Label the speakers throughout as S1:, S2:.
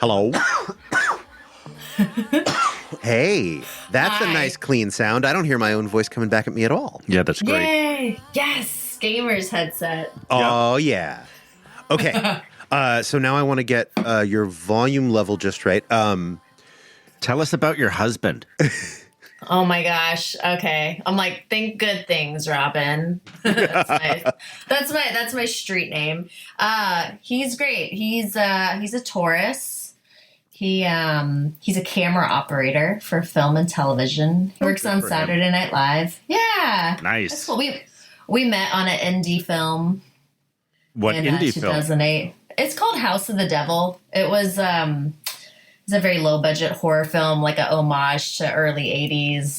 S1: Hello. Hey, that's
S2: Hi.
S1: a nice clean sound. I don't hear my own voice coming back at me at all.
S3: Yeah, that's great.
S2: Yay! Yes, gamers headset.
S1: Oh, yeah. Okay. So now I want to get your volume level just right.
S3: Tell us about your husband.
S2: Oh my gosh. Okay. I'm like, think good things, Robin. That's my street name. He's great. He's a Taurus. He's a camera operator for film and television. He works on Saturday Night Live. Yeah.
S3: Nice.
S2: That's what we met on an indie film.
S3: What
S2: in
S3: indie film?
S2: 2008. It's called House of the Devil. It was it's a very low budget horror film, like a homage to early 80s,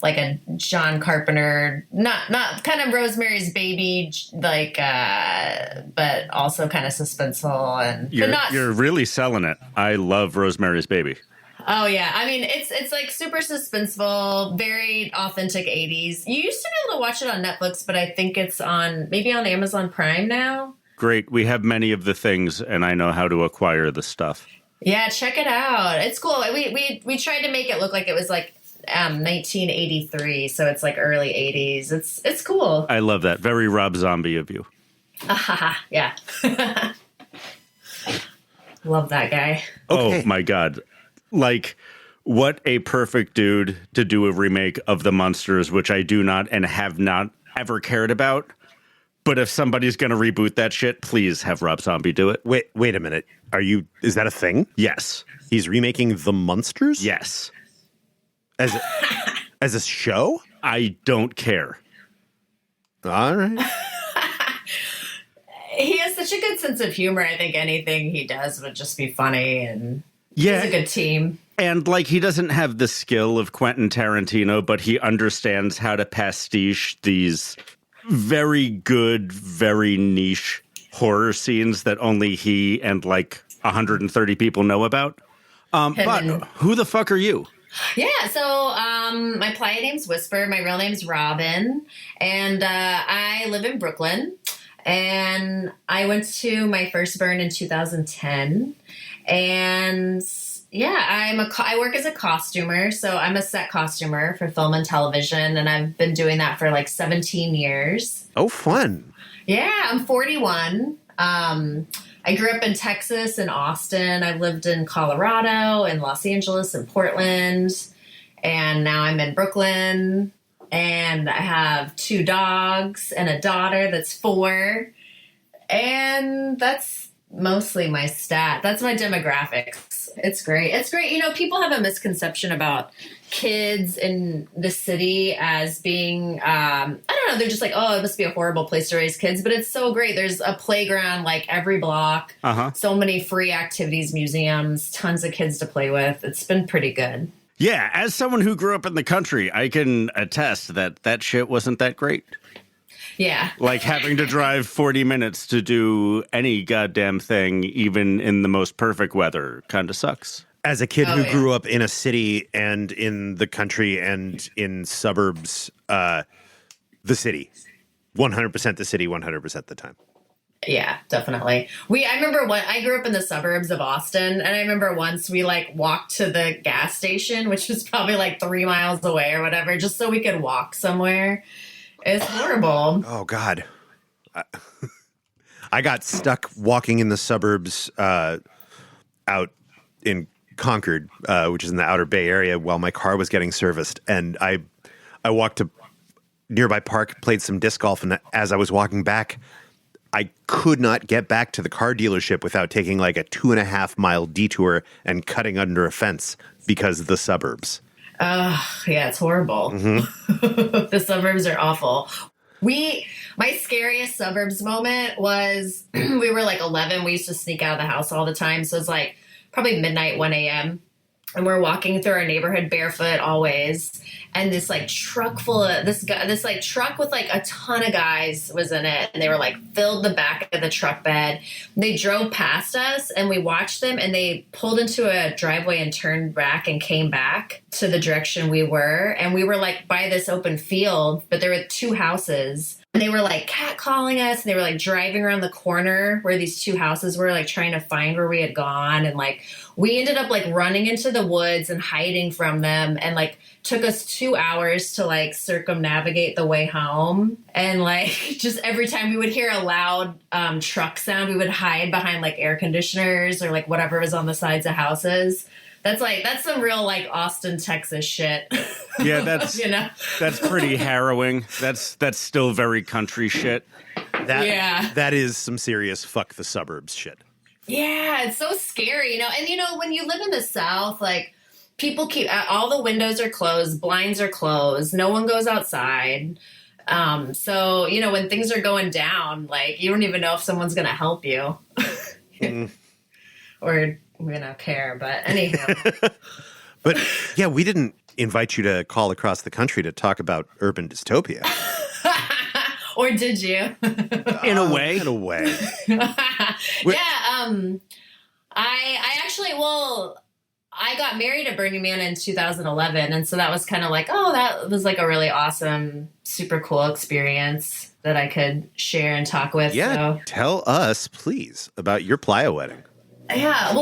S2: like a John Carpenter, not kind of Rosemary's Baby, like, but also kind of suspenseful and
S3: You're really selling it. I love Rosemary's Baby.
S2: Oh yeah, I mean it's like super suspenseful, very authentic 80s. You used to be able to watch it on Netflix, but I think it's maybe on Amazon Prime now.
S3: Great. We have many of the things, and I know how to acquire the stuff.
S2: Yeah, check it out. It's cool. We tried to make it look like it was like 1983, so it's like early 80s. It's cool.
S3: I love that. Very Rob Zombie of you.
S2: Yeah. Love that guy.
S1: Okay.
S3: Oh my God. Like, what a perfect dude to do a remake of The Munsters, which I do not and have not ever cared about. But if somebody's going to reboot that shit, please have Rob Zombie do it.
S1: Wait a minute. Is that a thing?
S3: Yes.
S1: He's remaking The Munsters?
S3: Yes.
S1: As a show?
S3: I don't care.
S1: All right.
S2: He has such a good sense of humor. I think anything he does would just be funny, and
S3: Yeah.
S2: he's a good team.
S3: And, like, he doesn't have the skill of Quentin Tarantino, but he understands how to pastiche these very good, very niche horror scenes that only he and, like, 130 people know about. But who the fuck are you?
S2: Yeah, so my playa name's Whisper. My real name's Robin, and I live in Brooklyn. And I went to my first burn in 2010, and yeah, I work as a costumer, so I'm a set costumer for film and television, and I've been doing that for like 17 years.
S1: Oh, fun.
S2: Yeah, I'm 41. I grew up in Texas and Austin. I've lived in Colorado and Los Angeles and Portland, and now I'm in Brooklyn. And I have 2 dogs and a daughter that's 4. And that's mostly my stat. That's my demographics. It's great. It's great. You know, people have a misconception about kids in the city as being, I don't know, they're just like, oh, it must be a horrible place to raise kids. But it's so great. There's a playground like every block. So many free activities, museums, tons of kids to play with. It's been pretty good.
S3: Yeah, as someone who grew up in the country, I can attest that shit wasn't that great.
S2: Yeah.
S3: Like having to drive 40 minutes to do any goddamn thing, even in the most perfect weather, kind of sucks.
S1: As a kid who grew up in a city and in the country and in suburbs, the city. 100% the city, 100% the time.
S2: Yeah, definitely. I remember I grew up in the suburbs of Austin, and I remember once we like walked to the gas station, which was probably like 3 miles away or whatever, just so we could walk somewhere. It's horrible.
S1: Oh, God. I got stuck walking in the suburbs out in Concord, which is in the Outer Bay area, while my car was getting serviced. And I walked to nearby park, played some disc golf, and as I was walking back, I could not get back to the car dealership without taking like a 2.5-mile detour and cutting under a fence because of the suburbs.
S2: Yeah, it's horrible. Mm-hmm. The suburbs are awful. My scariest suburbs moment was we were like 11. We used to sneak out of the house all the time. So it's like probably midnight, 1 a.m. And we're walking through our neighborhood barefoot always. And this like truck full of this truck with like a ton of guys was in it. And they were like filled the back of the truck bed. They drove past us and we watched them, and they pulled into a driveway and turned back and came back to the direction we were. And we were like by this open field, but there were 2 houses And they were like catcalling us. And they were like driving around the corner where these two houses were, like trying to find where we had gone. And like we ended up like running into the woods and hiding from them. And like took us 2 hours to like circumnavigate the way home. And like just every time we would hear a loud truck sound, we would hide behind like air conditioners or like whatever was on the sides of houses. That's some real like Austin, Texas shit.
S3: Yeah, that's that's pretty harrowing. That's still very country shit.
S1: That is some serious fuck the suburbs shit.
S2: Yeah, it's so scary, And when you live in the South, like people keep all the windows are closed, blinds are closed, no one goes outside. So when things are going down, like you don't even know if someone's going to help you, or care. But anyhow.
S1: But yeah, we didn't invite you to call across the country to talk about urban dystopia.
S2: Or did you?
S3: In a way.
S2: I actually, I got married at Burning Man in 2011. And so that was kind of like, that was like a really awesome, super cool experience that I could share and talk with.
S1: Yeah. So. Tell us, please, about your playa wedding.
S2: Yeah,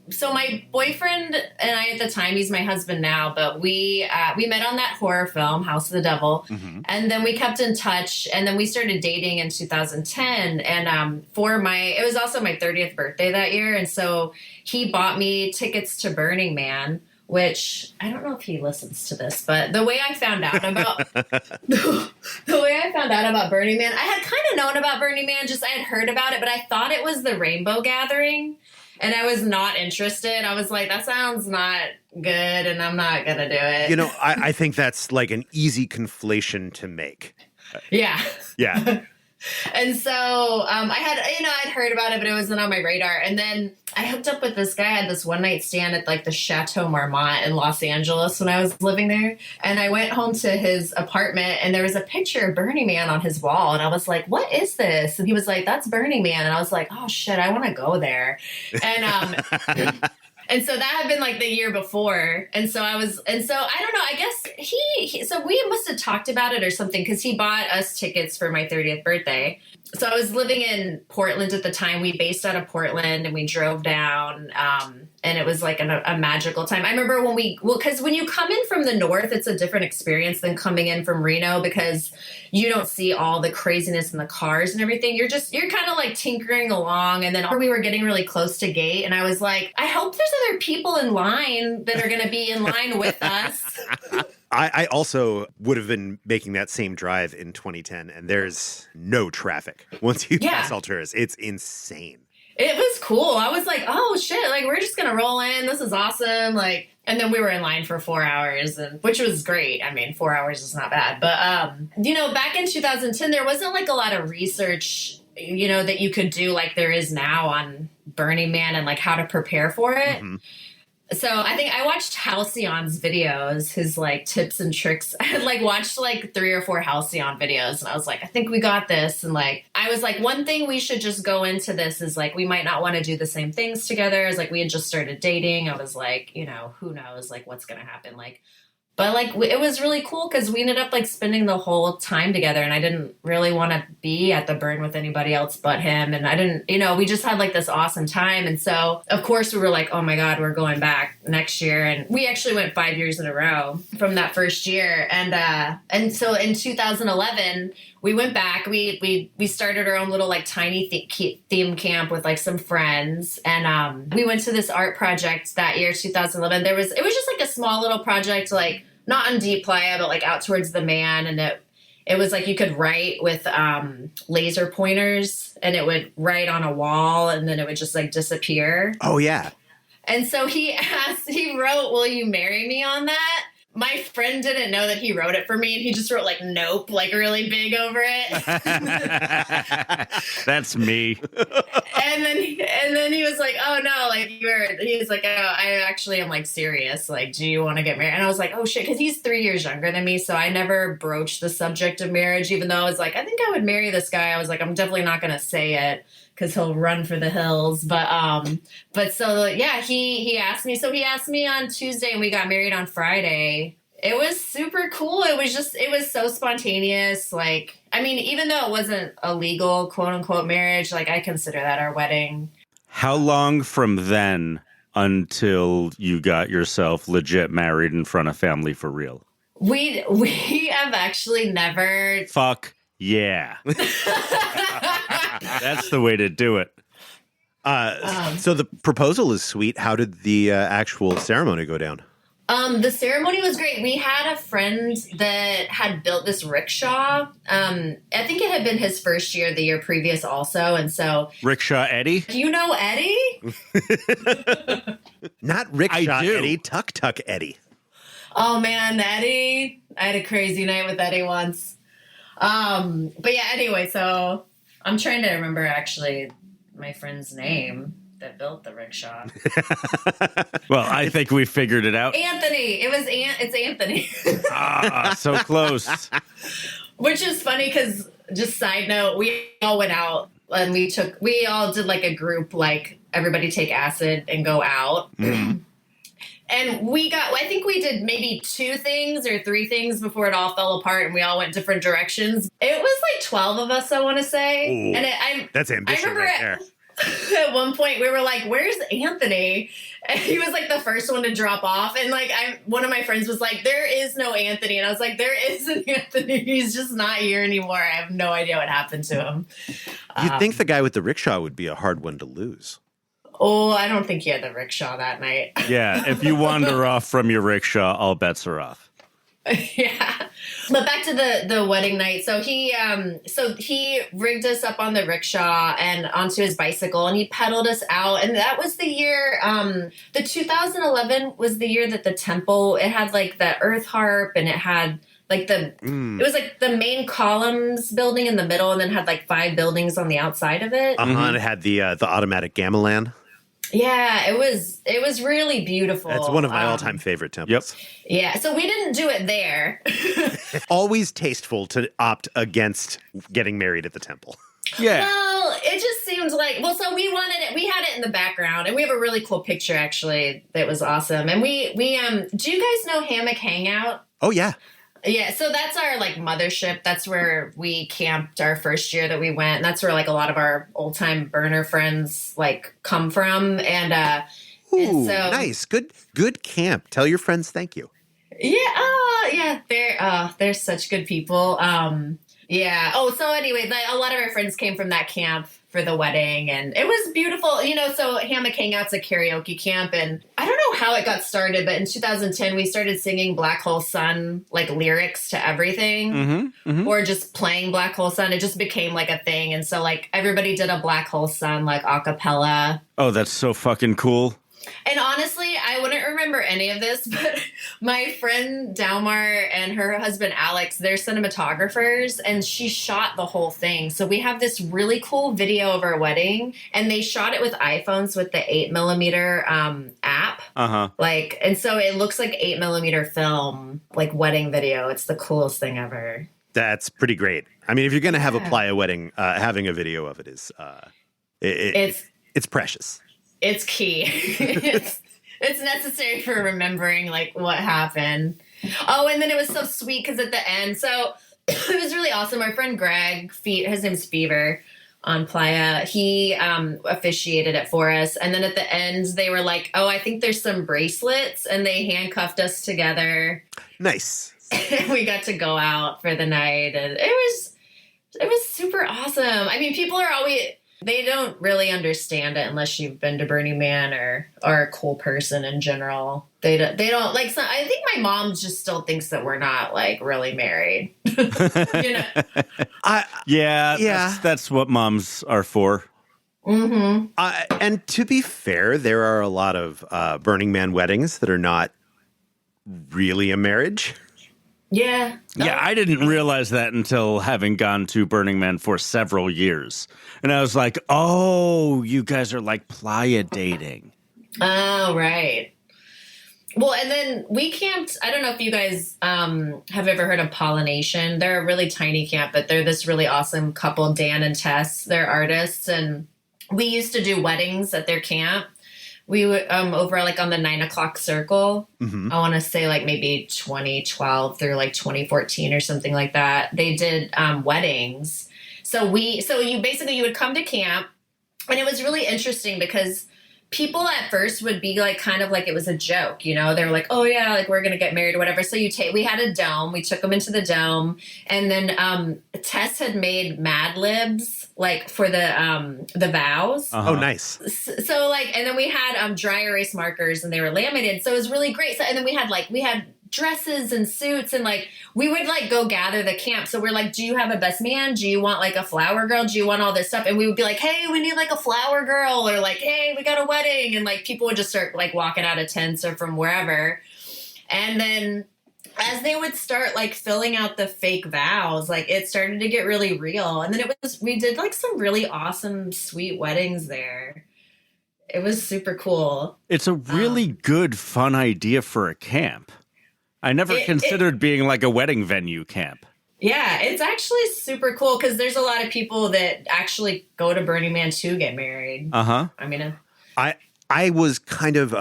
S2: so my boyfriend and I at the time, he's my husband now, but we met on that horror film, House of the Devil, and then we kept in touch, and then we started dating in 2010, and it was also my 30th birthday that year, and so he bought me tickets to Burning Man, which I don't know if he listens to this, but the way I found out about Burning Man, I had kind of known about Burning Man, just I had heard about it, but I thought it was the Rainbow Gathering, and I was not interested. I was like, that sounds not good, and I'm not gonna do it.
S1: I think that's like an easy conflation to make.
S2: Yeah. And so
S1: I'd
S2: heard about it, but it wasn't on my radar. And then I hooked up with this guy. I had this one night stand at like the Chateau Marmont in Los Angeles when I was living there. And I went home to his apartment and there was a picture of Burning Man on his wall. And I was like, what is this? And he was like, that's Burning Man. And I was like, oh shit, I want to go there. And, and so that had been like the year before. And so I don't know, I guess so we must have talked about it or something because he bought us tickets for my 30th birthday. So I was living in Portland at the time. We based out of Portland and we drove down and it was like a magical time. I remember because when you come in from the north, it's a different experience than coming in from Reno because you don't see all the craziness in the cars and everything. You're kind of like tinkering along. And then we were getting really close to gate. And I was like, I hope there's other people in line that are going to be in line with us.
S1: I also would have been making that same drive in 2010, and there's no traffic once you pass Alturas. It's insane.
S2: It was cool. I was like, oh shit, like we're just gonna roll in. This is awesome. Like, and then we were in line for 4 hours, which was great. I mean, 4 hours is not bad. But back in 2010, there wasn't like a lot of research, that you could do like there is now on Burning Man and like how to prepare for it. Mm-hmm. So I think I watched Halcyon's videos, his like tips and tricks. I had like watched like 3 or 4 Halcyon videos and I was like, I think we got this. And like, I was like, one thing we should just go into this is like, we might not want to do the same things together. As like, we had just started dating. I was like, who knows like what's going to happen. Like, but like, it was really cool because we ended up like spending the whole time together and I didn't really want to be at the burn with anybody else but him. And I didn't, we just had like this awesome time. And so of course we were like, oh my God, we're going back next year. And we actually went 5 years in a row from that first year. And so in 2011, we went back, we started our own little like tiny theme camp with like some friends. And we went to this art project that year, 2011. It was just like a small little project, like not on Deep Playa, but like out towards the Man. And it was like you could write with laser pointers and it would write on a wall and then it would just like disappear.
S1: Oh, yeah. And
S2: so he wrote, "Will you marry me?" on that. My friend didn't know that he wrote it for me, and he just wrote like "nope" like really big over it.
S3: That's me.
S2: And then he was like, "Oh no, like he was like, oh, I actually am like serious. Like, do you want to get married?" And I was like, "Oh shit," because he's 3 years younger than me, so I never broached the subject of marriage, even though I was like, I think I would marry this guy. I was like, I'm definitely not gonna say it because he'll run for the hills. But so yeah, he asked me. So he asked me on Tuesday, and we got married on Friday. It was super cool. It was so spontaneous. Like, I mean, even though it wasn't a legal quote unquote marriage, like I consider that our wedding.
S3: How long from then until you got yourself legit married in front of family for real?
S2: We have actually never.
S3: Fuck yeah. That's the way to do it.
S1: So the proposal is sweet. How did the actual ceremony go down?
S2: The ceremony was great. We had a friend that had built this rickshaw. I think it had been his first year, the year previous also. And so...
S3: Rickshaw Eddie?
S2: Do you know Eddie?
S1: Not Rickshaw
S3: I do.
S1: Eddie, Tuk Tuk Eddie.
S2: Oh, man, Eddie. I had a crazy night with Eddie once. But yeah, anyway, so I'm trying to remember actually my friend's name that built the rickshaw.
S3: Well, I think we figured it out.
S2: Anthony. It's Anthony.
S3: So close.
S2: Which is funny because, just side note, we all went out and we all did like a group, like everybody take acid and go out. Mm-hmm. And I think we did maybe 2 things or 3 things before it all fell apart and we all went different directions. It was like 12 of us, I want to say.
S1: Ooh,
S2: and
S1: that's ambition right there.
S2: At one point we were like, where's Anthony? And he was like the first one to drop off. And like one of my friends was like, there is no Anthony. And I was like, there is an Anthony. He's just not here anymore. I have no idea what happened to him.
S1: You'd think the guy with the rickshaw would be a hard one to lose.
S2: Oh, I don't think he had the rickshaw that night.
S3: Yeah, if you wander off from your rickshaw, all bets are off.
S2: Yeah. But back to the wedding night. So he rigged us up on the rickshaw and onto his bicycle and he pedaled us out. And that was the year, the 2011 was the year that the temple, it had like the earth harp and it had like it was like the main columns building in the middle and then had like 5 buildings on the outside of it.
S1: And it had the automatic gamelan.
S2: Yeah, it was really beautiful.
S1: That's one of my all-time favorite temples.
S3: Yep.
S2: Yeah, so we didn't do it there.
S1: Always tasteful to opt against getting married at the temple.
S3: Yeah.
S2: Well, it just seemed like, so we wanted it, we had it in the background and we have a really cool picture actually that was awesome. And we do you guys know Hammock Hangout?
S1: Oh yeah.
S2: Yeah, so that's our like mothership. That's where we camped our first year that we went. And that's where like a lot of our old time burner friends like come from. And
S1: Ooh,
S2: so
S1: nice. Good camp. Tell your friends thank you.
S2: Yeah, they're such good people. Yeah. Oh, so anyway, a lot of our friends came from that camp for the wedding and it was beautiful. So Hammock Hangout's a karaoke camp and I don't know how it got started, but in 2010 we started singing Black Hole Sun, like lyrics to everything or just playing Black Hole Sun. It just became like a thing. And so like everybody did a Black Hole Sun, like a cappella.
S3: Oh, that's so fucking cool.
S2: And honestly, I wouldn't remember any of this, but my friend Dalmar and her husband Alex, they're cinematographers, and she shot the whole thing. So we have this really cool video of our wedding, and they shot it with iPhones with the 8mm app. And so it looks like 8mm film, like wedding video. It's the coolest thing ever.
S1: That's pretty great. I mean, if you're going to have a playa wedding, having a video of it is it's precious.
S2: It's key. it's necessary for remembering like what happened. Oh, and then it was so sweet because at the end, so it was really awesome. Our friend Greg, his name's Fever on Playa. He officiated it for us, and then at the end they were like, "Oh, I think there's some bracelets," and they handcuffed us together.
S1: Nice.
S2: We got to go out for the night, and it was super awesome. I mean, people are always. They don't really understand it unless you've been to Burning Man or are a cool person in general. They don't like. I think my mom just still thinks that we're not like really married.
S3: Yeah. That's what moms are for.
S2: Mm-hmm.
S1: And to be fair, there are a lot of Burning Man weddings that are not really a marriage.
S2: Yeah.
S3: Yeah, I didn't realize that until having gone to Burning Man for several years. And I was like, oh, you guys are like playa dating.
S2: Oh, right. Well, and then we camped. I don't know if you guys have ever heard of Pollination. They're a really tiny camp, but they're this really awesome couple, Dan and Tess. They're artists. And we used to do weddings at their camp. we would over like on the 9 o'clock circle. I want to say like maybe 2012 through like 2014 or something like that. They did weddings. So you would come to camp, and it was really interesting because people at first would be like kind of like it was a joke, you know. They were like, "Oh yeah, like we're gonna get married or whatever." So we had a dome. We took them into the dome, and then Tess had made Mad Libs like for the vows.
S1: Oh, nice.
S2: So like, and then we had dry erase markers, and they were laminated. So it was really great. So and then we had dresses and suits, and like we would like go gather the camp. So we're like, do you have a best man? Do you want like a flower girl? Do you want all this stuff? And we would be like, hey, we need like a flower girl, or like, hey, we got a wedding. And like people would just start like walking out of tents or from wherever. And then as they would start like filling out the fake vows, like it started to get really real. And then we did like some really awesome, sweet weddings there. It was super cool.
S3: It's a really good, fun idea for a camp. I never considered being like a wedding venue camp.
S2: Yeah, it's actually super cool because there's a lot of people that actually go to Burning Man to get married. I mean,
S1: I was kind of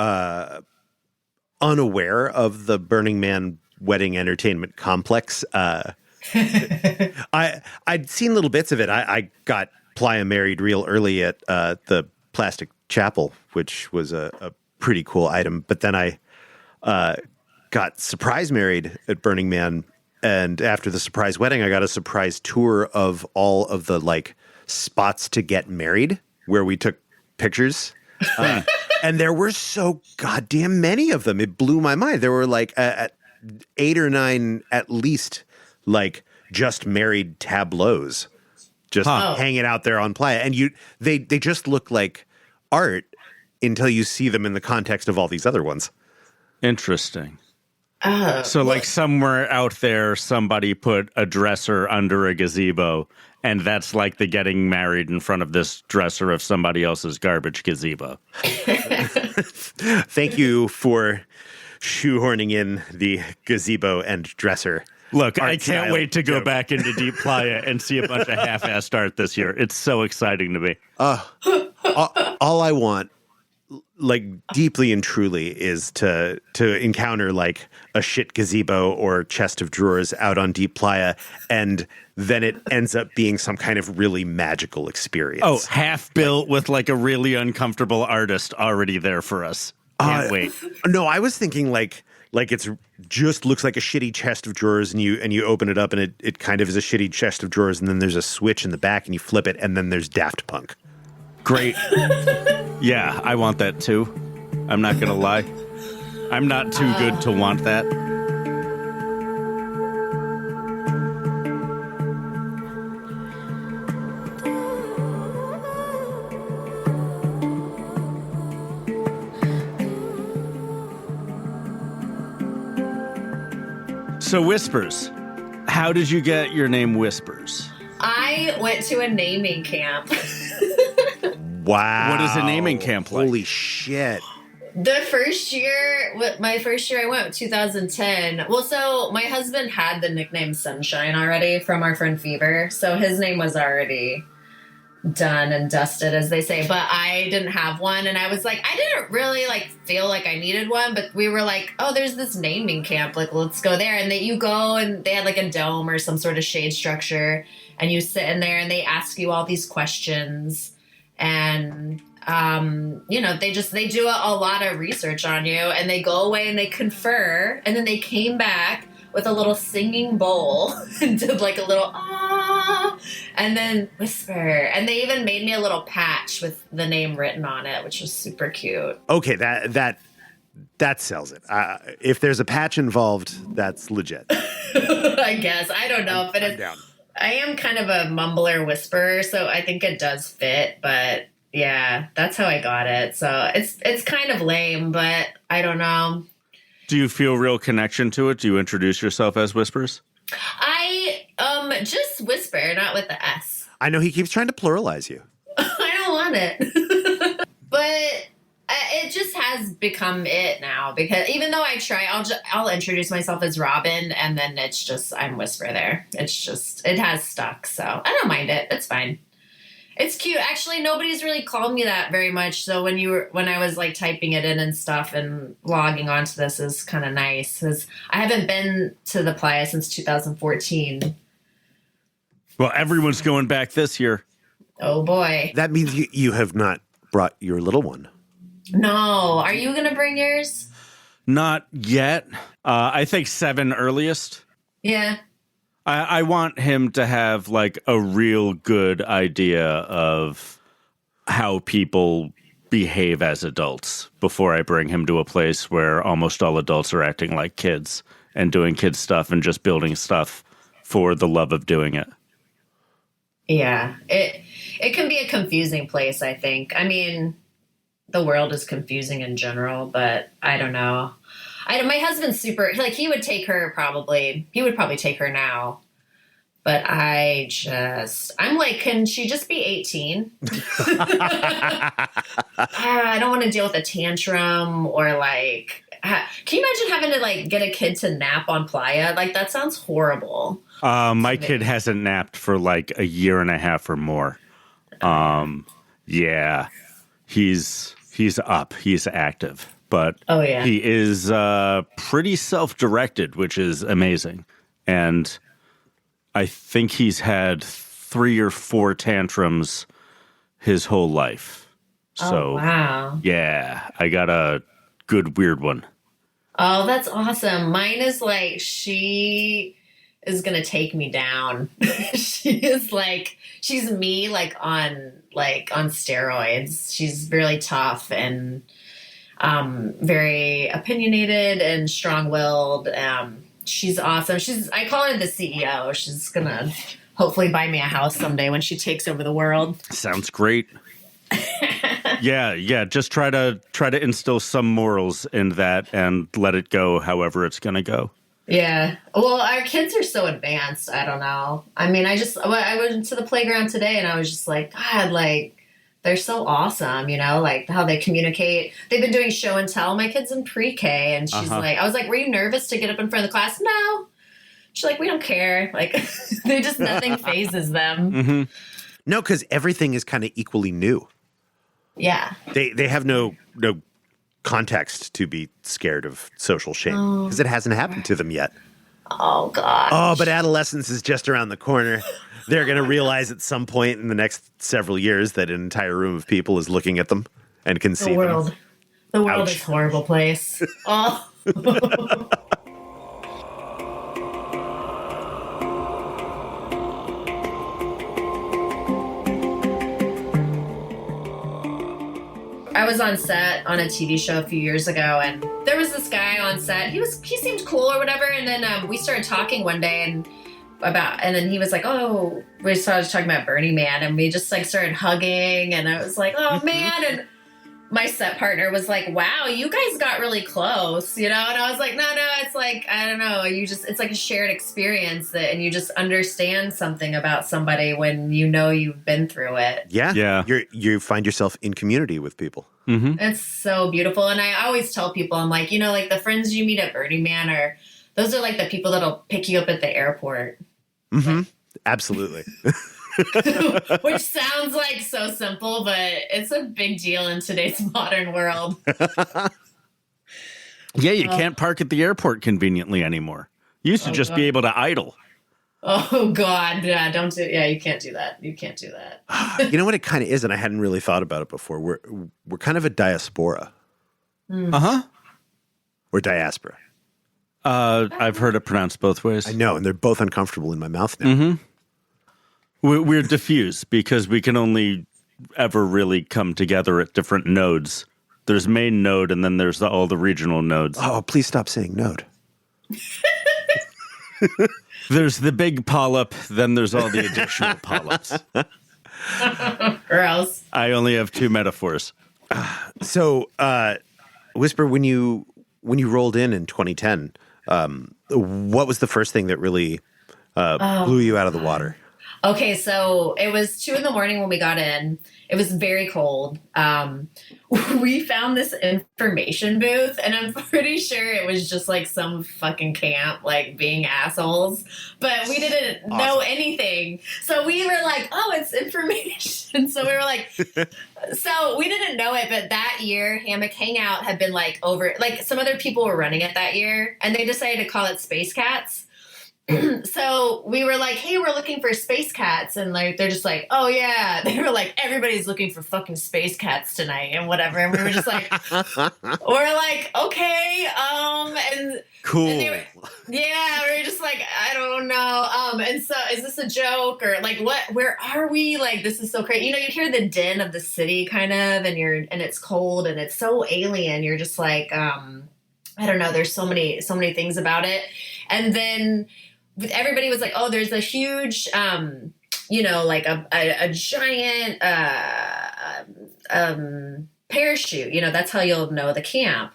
S1: unaware of the Burning Man wedding entertainment complex. I'd seen little bits of it. I got Playa married real early at the Plastic Chapel, which was a pretty cool item. But then I got surprise married at Burning Man, and after the surprise wedding, I got a surprise tour of all of the like spots to get married where we took pictures. And there were so goddamn many of them. It blew my mind. There were like 8 or 9 at least, like just married tableaus, just hanging out there on Playa, and they just look like art until you see them in the context of all these other ones.
S3: Interesting. So like somewhere out there, somebody put a dresser under a gazebo, and that's like the getting married in front of this dresser of somebody else's garbage gazebo.
S1: Thank you for shoehorning in the gazebo and dresser.
S3: Look, I can't wait to go back into Deep Playa and see a bunch of half-assed art this year. It's so exciting to me.
S1: All I want, like deeply and truly, is to encounter like a shit gazebo or chest of drawers out on Deep Playa, and then it ends up being some kind of really magical experience.
S3: Oh, half built with like a really uncomfortable artist already there for us. Can't wait.
S1: No, I was thinking like it's just looks like a shitty chest of drawers, and you open it up, and it kind of is a shitty chest of drawers, and then there's a switch in the back, and you flip it, and then there's Daft Punk.
S3: Great. Yeah, I want that too. I'm not going to lie. I'm not too good to want that. So Whispers, how did you get your name Whispers?
S2: I went to a naming camp.
S1: Wow.
S3: What is a naming camp like?
S1: Holy shit.
S2: My first year I went, 2010. Well, so my husband had the nickname Sunshine already from our friend Fever. So his name was already done and dusted, as they say. But I didn't have one. And I was like, I didn't really like feel like I needed one. But we were like, oh, there's this naming camp. Like, let's go there. And you go, and they had like a dome or some sort of shade structure. And you sit in there, and they ask you all these questions. And they do a lot of research on you, and they go away and they confer, and then they came back with a little singing bowl and did like a little and then whisper, and they even made me a little patch with the name written on it, which was super cute.
S1: Okay, that sells it. If there's a patch involved, that's legit.
S2: I guess. I don't know if it is.
S1: Down.
S2: I am kind of a mumbler whisperer, so I think it does fit, but yeah, that's how I got it. So it's kind of lame, but I don't know.
S3: Do you feel real connection to it? Do you introduce yourself as Whispers?
S2: I just whisper, not with the S.
S1: I know he keeps trying to pluralize you.
S2: I don't want it. But it just has become it now, because even though I try, I'll introduce myself as Robin, and then it's just I'm Whisper there. It's just it has stuck, so I don't mind it. It's fine. It's cute. Actually, nobody's really called me that very much. So when I was like typing it in and stuff and logging onto this is kind of nice because I haven't been to the playa since 2014.
S3: Well, everyone's going back this year.
S2: Oh boy.
S1: That means you have not brought your little one.
S2: No. Are you going to bring yours?
S3: Not yet. I think 7 earliest.
S2: Yeah.
S3: I want him to have like a real good idea of how people behave as adults before I bring him to a place where almost all adults are acting like kids and doing kid stuff and just building stuff for the love of doing it.
S2: Yeah. It can be a confusing place, I think. I mean, the world is confusing in general, but I don't know. My husband's super, like, he would probably take her now. But I'm like, can she just be 18? I don't want to deal with a tantrum or like, can you imagine having to like get a kid to nap on playa? Like, that sounds horrible.
S3: My kid hasn't napped for like a year and a half or more. Yeah, he's up, he's active. But he is pretty self-directed, which is amazing. And I think he's had 3 or 4 tantrums his whole life. So,
S2: wow.
S3: Yeah, I got a good weird one.
S2: Oh, that's awesome. Mine is like, she is going to take me down. She's me on steroids. She's really tough and very opinionated and strong-willed. She's awesome. I call her the CEO. She's gonna hopefully buy me a house someday when she takes over the world.
S3: Sounds great. Yeah. Just try to instill some morals in that and let it go however it's gonna go.
S2: Yeah. Well, our kids are so advanced. I don't know. I mean, I went to the playground today and I was just like, God, like, they're so awesome, like how they communicate. They've been doing show and tell. My kid's in pre-K, and she's like, I was like, were you nervous to get up in front of the class? No. She's like, we don't care. Like, nothing phases them.
S1: Mm-hmm. No, because everything is kind of equally new.
S2: Yeah.
S1: They have no context to be scared of social shame because it hasn't happened to them yet.
S2: Oh, God.
S1: Oh, but adolescence is just around the corner. They're going to realize at some point in the next several years that an entire room of people is looking at them and can see them.
S2: The world is a horrible place. Oh. I was on set on a TV show a few years ago, and there was this guy on set. He seemed cool or whatever, and then we started talking one day, and then he was like, oh, we started talking about Burning Man, and we just like started hugging, and I was like, oh man, and my set partner was like, wow, you guys got really close, and I was like, no, it's like, I don't know, it's like a shared experience and you just understand something about somebody when you've been through it.
S1: Yeah. You find yourself in community with people.
S3: Mm-hmm.
S2: It's so beautiful. And I always tell people, I'm like, like the friends you meet at Burning Man those are like the people that'll pick you up at the airport.
S1: Mm-hmm. Absolutely.
S2: Which sounds like so simple, but it's a big deal in today's modern world.
S3: Yeah, you can't park at the airport conveniently anymore. You used to just be able to idle.
S2: Oh, God. Yeah, you can't do that. You can't do that.
S1: You know what it kind of is, and I hadn't really thought about it before? We're kind of a diaspora.
S3: Uh-huh.
S1: Or diaspora.
S3: I've heard it pronounced both ways.
S1: I know, and they're both uncomfortable in my mouth now.
S3: Mm-hmm. We're diffuse because we can only ever really come together at different nodes. There's main node, and then there's all the regional nodes.
S1: Oh, please stop saying node.
S3: There's the big polyp, then there's all the additional polyps.
S2: Gross.
S3: I only have 2 metaphors.
S1: So, Whisper, when you rolled in 2010, what was the first thing that really blew you out of the water?
S2: Okay, so it was 2 in the morning when we got in. It was very cold. We found this information booth, and I'm pretty sure it was just like some fucking camp, like being assholes. But we didn't know anything. So we were like, oh, it's information. So we were like, so we didn't know it. But that year, Hammock Hangout had been like over, like some other people were running it that year, and they decided to call it Space Cats. So we were like, hey, we're looking for space cats. And like, they're just like, oh yeah. They were like, everybody's looking for fucking space cats tonight and whatever. And we were just like, we're like, okay. And
S3: cool.
S2: And we were just like, I don't know. And so is this a joke or like, where are we? Like, this is so crazy. You know, you hear the din of the city kind of, and it's cold and it's so alien. You're just like, I don't know. There's so many things about it. And then everybody was like, oh, there's a huge, like a giant parachute. You know, that's how you'll know the camp.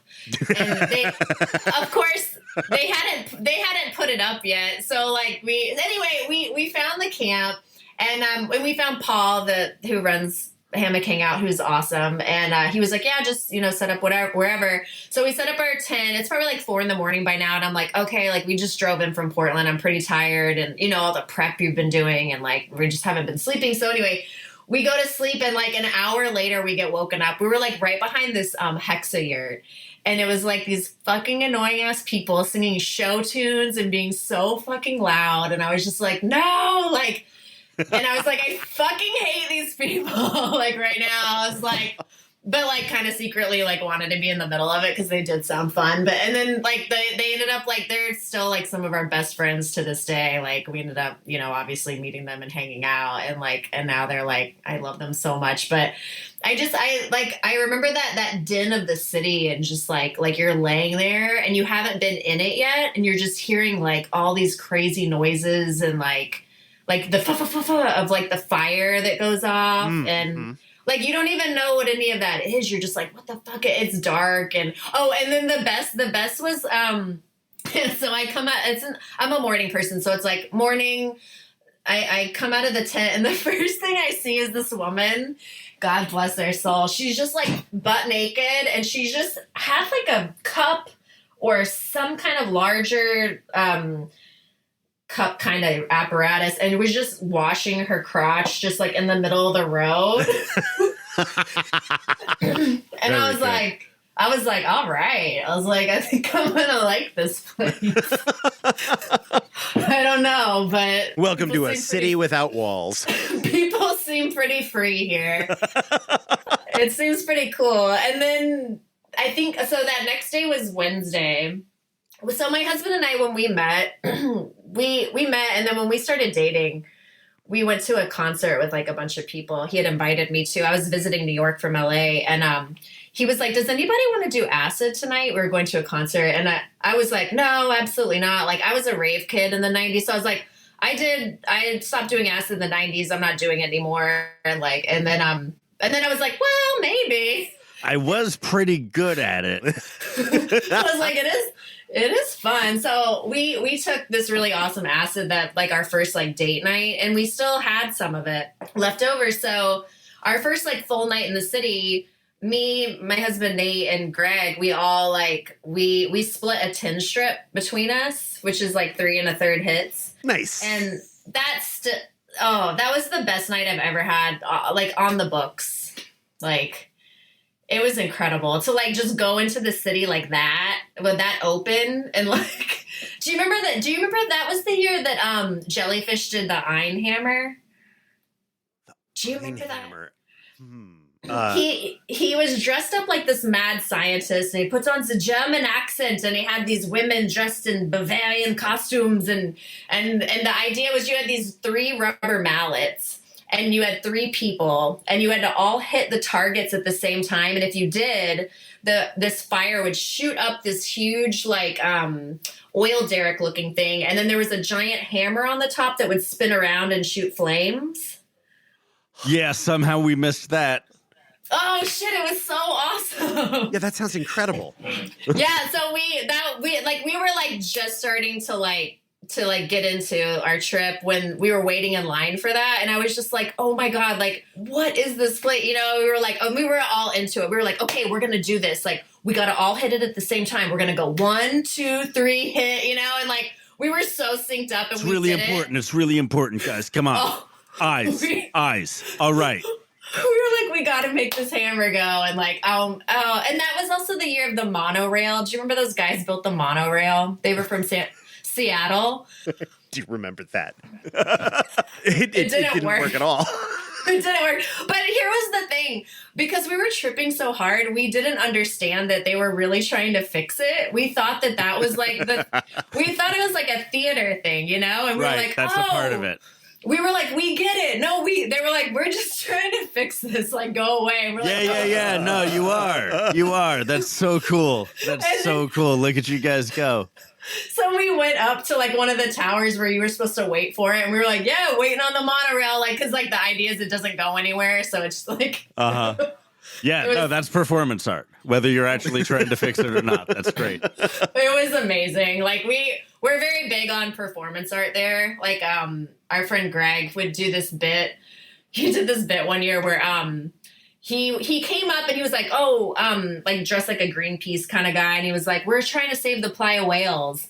S2: And they, of course, they hadn't put it up yet. So like we found the camp, and we found Paul, who runs Hammock Hangout, who's awesome, and he was like, yeah, just set up wherever. So we set up our tent. It's probably like 4 a.m. by now, and I'm like, okay, like we just drove in from Portland. I'm pretty tired, and all the prep you've been doing, and like we just haven't been sleeping. So anyway, we go to sleep, and like an hour later we get woken up. We were like right behind this hexa yurt, and it was like these fucking annoying ass people singing show tunes and being so fucking loud, and I was just like, no, like. And I was like, I fucking hate these people. Like right now, I was like, but like kind of secretly like wanted to be in the middle of it because they did sound fun. But and then like they ended up like they're still like some of our best friends to this day. Like we ended up obviously meeting them and hanging out, and now they're like, I love them so much. But I remember that din of the city, and just like you're laying there and you haven't been in it yet, and you're just hearing like all these crazy noises and like the of like the fire that goes off, and like you don't even know what any of that is. You're just like, what the fuck? It's dark, and then the best was so I come out. I'm a morning person, so it's like morning. I come out of the tent, and the first thing I see is this woman. God bless their soul. She's just like butt naked, and she just has like a cup or some kind of larger cup kind of apparatus, and was just washing her crotch just like in the middle of the road. And I was like, all right. I was like, I think I'm gonna like this place. I don't know, but
S1: welcome to a city without walls.
S2: People seem pretty free here. It seems pretty cool. And then I think so that next day was Wednesday. So my husband and I, when we met, we met, and then when we started dating, we went to a concert with like a bunch of people. He had invited me to. I was visiting New York from LA, and he was like, does anybody want to do acid tonight? We were going to a concert, and I was like, no, absolutely not. Like I was a rave kid in the 90s, so I was like, I stopped doing acid in the 90s. I'm not doing it anymore. And then I was like, well, maybe.
S3: I was pretty good at it.
S2: I was like, it is fun. So we took this really awesome acid that like our first like date night, and we still had some of it left over. So our first like full night in the city, me, my husband Nate, and Greg, we all like we split a 10 strip between us, which is like 3 1/3 hits.
S1: Nice.
S2: And that was the best night I've ever had, like on the books. Like it was incredible to like just go into the city like that with that open, and like, do you remember that was the year that Jellyfish did the Ein Hammer? Do you remember that? He was dressed up like this mad scientist, and he puts on the German accent, and he had these women dressed in Bavarian costumes, and the idea was you had these 3 rubber mallets. And you had 3 people, and you had to all hit the targets at the same time. And if you did, this fire would shoot up this huge, like, oil derrick looking thing. And then there was a giant hammer on the top that would spin around and shoot flames.
S3: Yeah, somehow we missed that.
S2: Oh shit! It was so awesome.
S1: Yeah, that sounds incredible.
S2: Yeah, so we were like just starting to like to like get into our trip when we were waiting in line for that. And I was just like, oh my God, like, what is this place? You know, we were like, we were all into it. We were like, okay, we're going to do this. Like, we got to all hit it at the same time. We're going to go 1, 2, 3, hit, you know, and like, we were so synced up. And
S3: it's really important. It's really important, guys. Come on. Eyes. All right.
S2: We were like, we got to make this hammer go. And like, and that was also the year of the monorail. Do you remember those guys built the monorail? They were from Seattle.
S1: Do you remember that?
S2: It didn't
S1: work at all.
S2: It didn't work. But here was the thing. Because we were tripping so hard, we didn't understand that they were really trying to fix it. We thought that was like we thought it was like a theater thing, you know? And we were like,
S3: that's a part of it.
S2: We were like, we get it. No, they were like, we're just trying to fix this. Like, go away. And we're
S3: yeah. No, you are. You are. That's so cool. That's so cool. Look at you guys go.
S2: So we went up to like one of the towers where you were supposed to wait for it. And we were like, yeah, waiting on the monorail. Like, cause like the idea is it doesn't go anywhere. So it's like,
S3: Yeah, that's performance art. Whether you're actually trying to fix it or not. That's great.
S2: It was amazing. Like we're very big on performance art there. Like, our friend Greg would do this bit. He did this bit one year where, he came up and he was like, like dressed like a Greenpeace kind of guy. And he was like, we're trying to save the playa whales.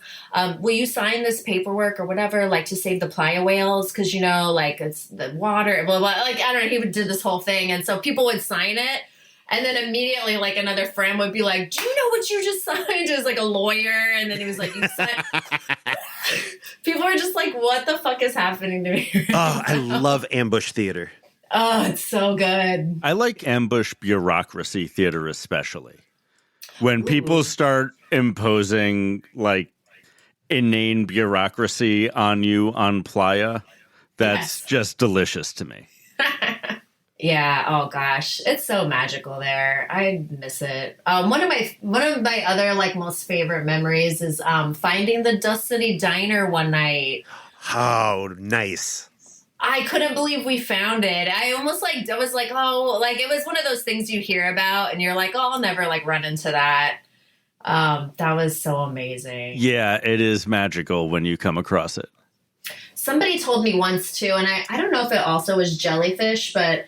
S2: Will you sign this paperwork or whatever, like to save the playa whales? Cause you know, like it's the water, blah, blah. Like, I don't know. He would do this whole thing. And so people would sign it. And then immediately, like, another friend would be like, do you know what you just signed? It was like a lawyer. And then he was like, you signed. People were just like, what the fuck is happening to me?
S1: Oh, I love ambush theater.
S2: Oh, it's so good.
S3: I like ambush bureaucracy theater especially. When people start imposing, like, inane bureaucracy on you on Playa, that's just delicious to me.
S2: Yeah. Oh gosh, it's so magical there. I miss it. One of my other like most favorite memories is finding the Dust City Diner one night.
S1: Oh, nice.
S2: I couldn't believe we found it. I was like, oh, like it was one of those things you hear about and you're like, oh, I'll never like run into that. That was so amazing.
S3: Yeah, it is magical when you come across it. Somebody
S2: told me once too, and I don't know if it also was jellyfish, but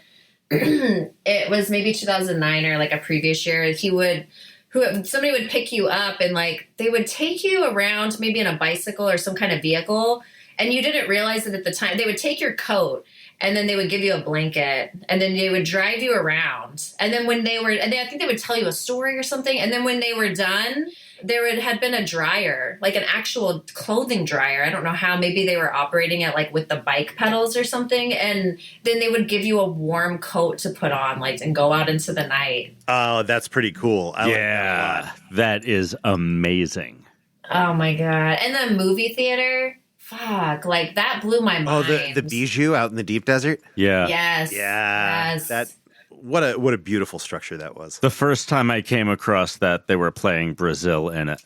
S2: it was maybe 2009 or like a previous year. Somebody would pick you up and like they would take you around maybe in a bicycle or some kind of vehicle, and you didn't realize it at the time. They would take your coat and then they would give you a blanket and then they would drive you around. And then I think they would tell you a story or something. And then when they were done, had been a dryer, like an actual clothing dryer. I don't know how, maybe they were operating it like with the bike pedals or something. And then they would give you a warm coat to put on, like, and go out into the night.
S1: Oh, that's pretty cool. I like that a lot.
S3: That is amazing.
S2: Oh my God. And the movie theater, fuck, like that blew my mind.
S1: Oh, the Bijou out in the deep desert?
S3: Yeah.
S2: Yes.
S1: Yeah.
S2: Yes.
S1: What a beautiful structure that was.
S3: The first time I came across that, they were playing Brazil in it.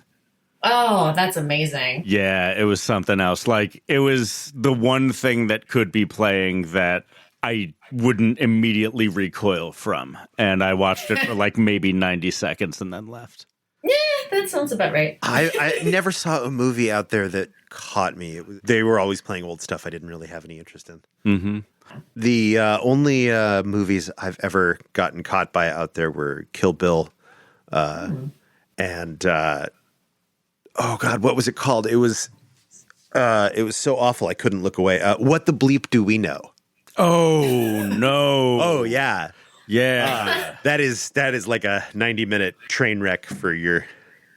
S2: Oh, that's amazing.
S3: Yeah, it was something else. Like, it was the one thing that could be playing that I wouldn't immediately recoil from. And I watched it for like maybe 90 seconds and then left.
S2: Yeah, that sounds about right.
S1: I never saw a movie out there that caught me. They were always playing old stuff I didn't really have any interest in.
S3: Mm-hmm.
S1: The only movies I've ever gotten caught by out there were Kill Bill and oh God, what was it called? It was so awful I couldn't look away. What the bleep do we know?
S3: Oh no!
S1: Oh yeah,
S3: yeah.
S1: That is like a 90-minute train wreck for your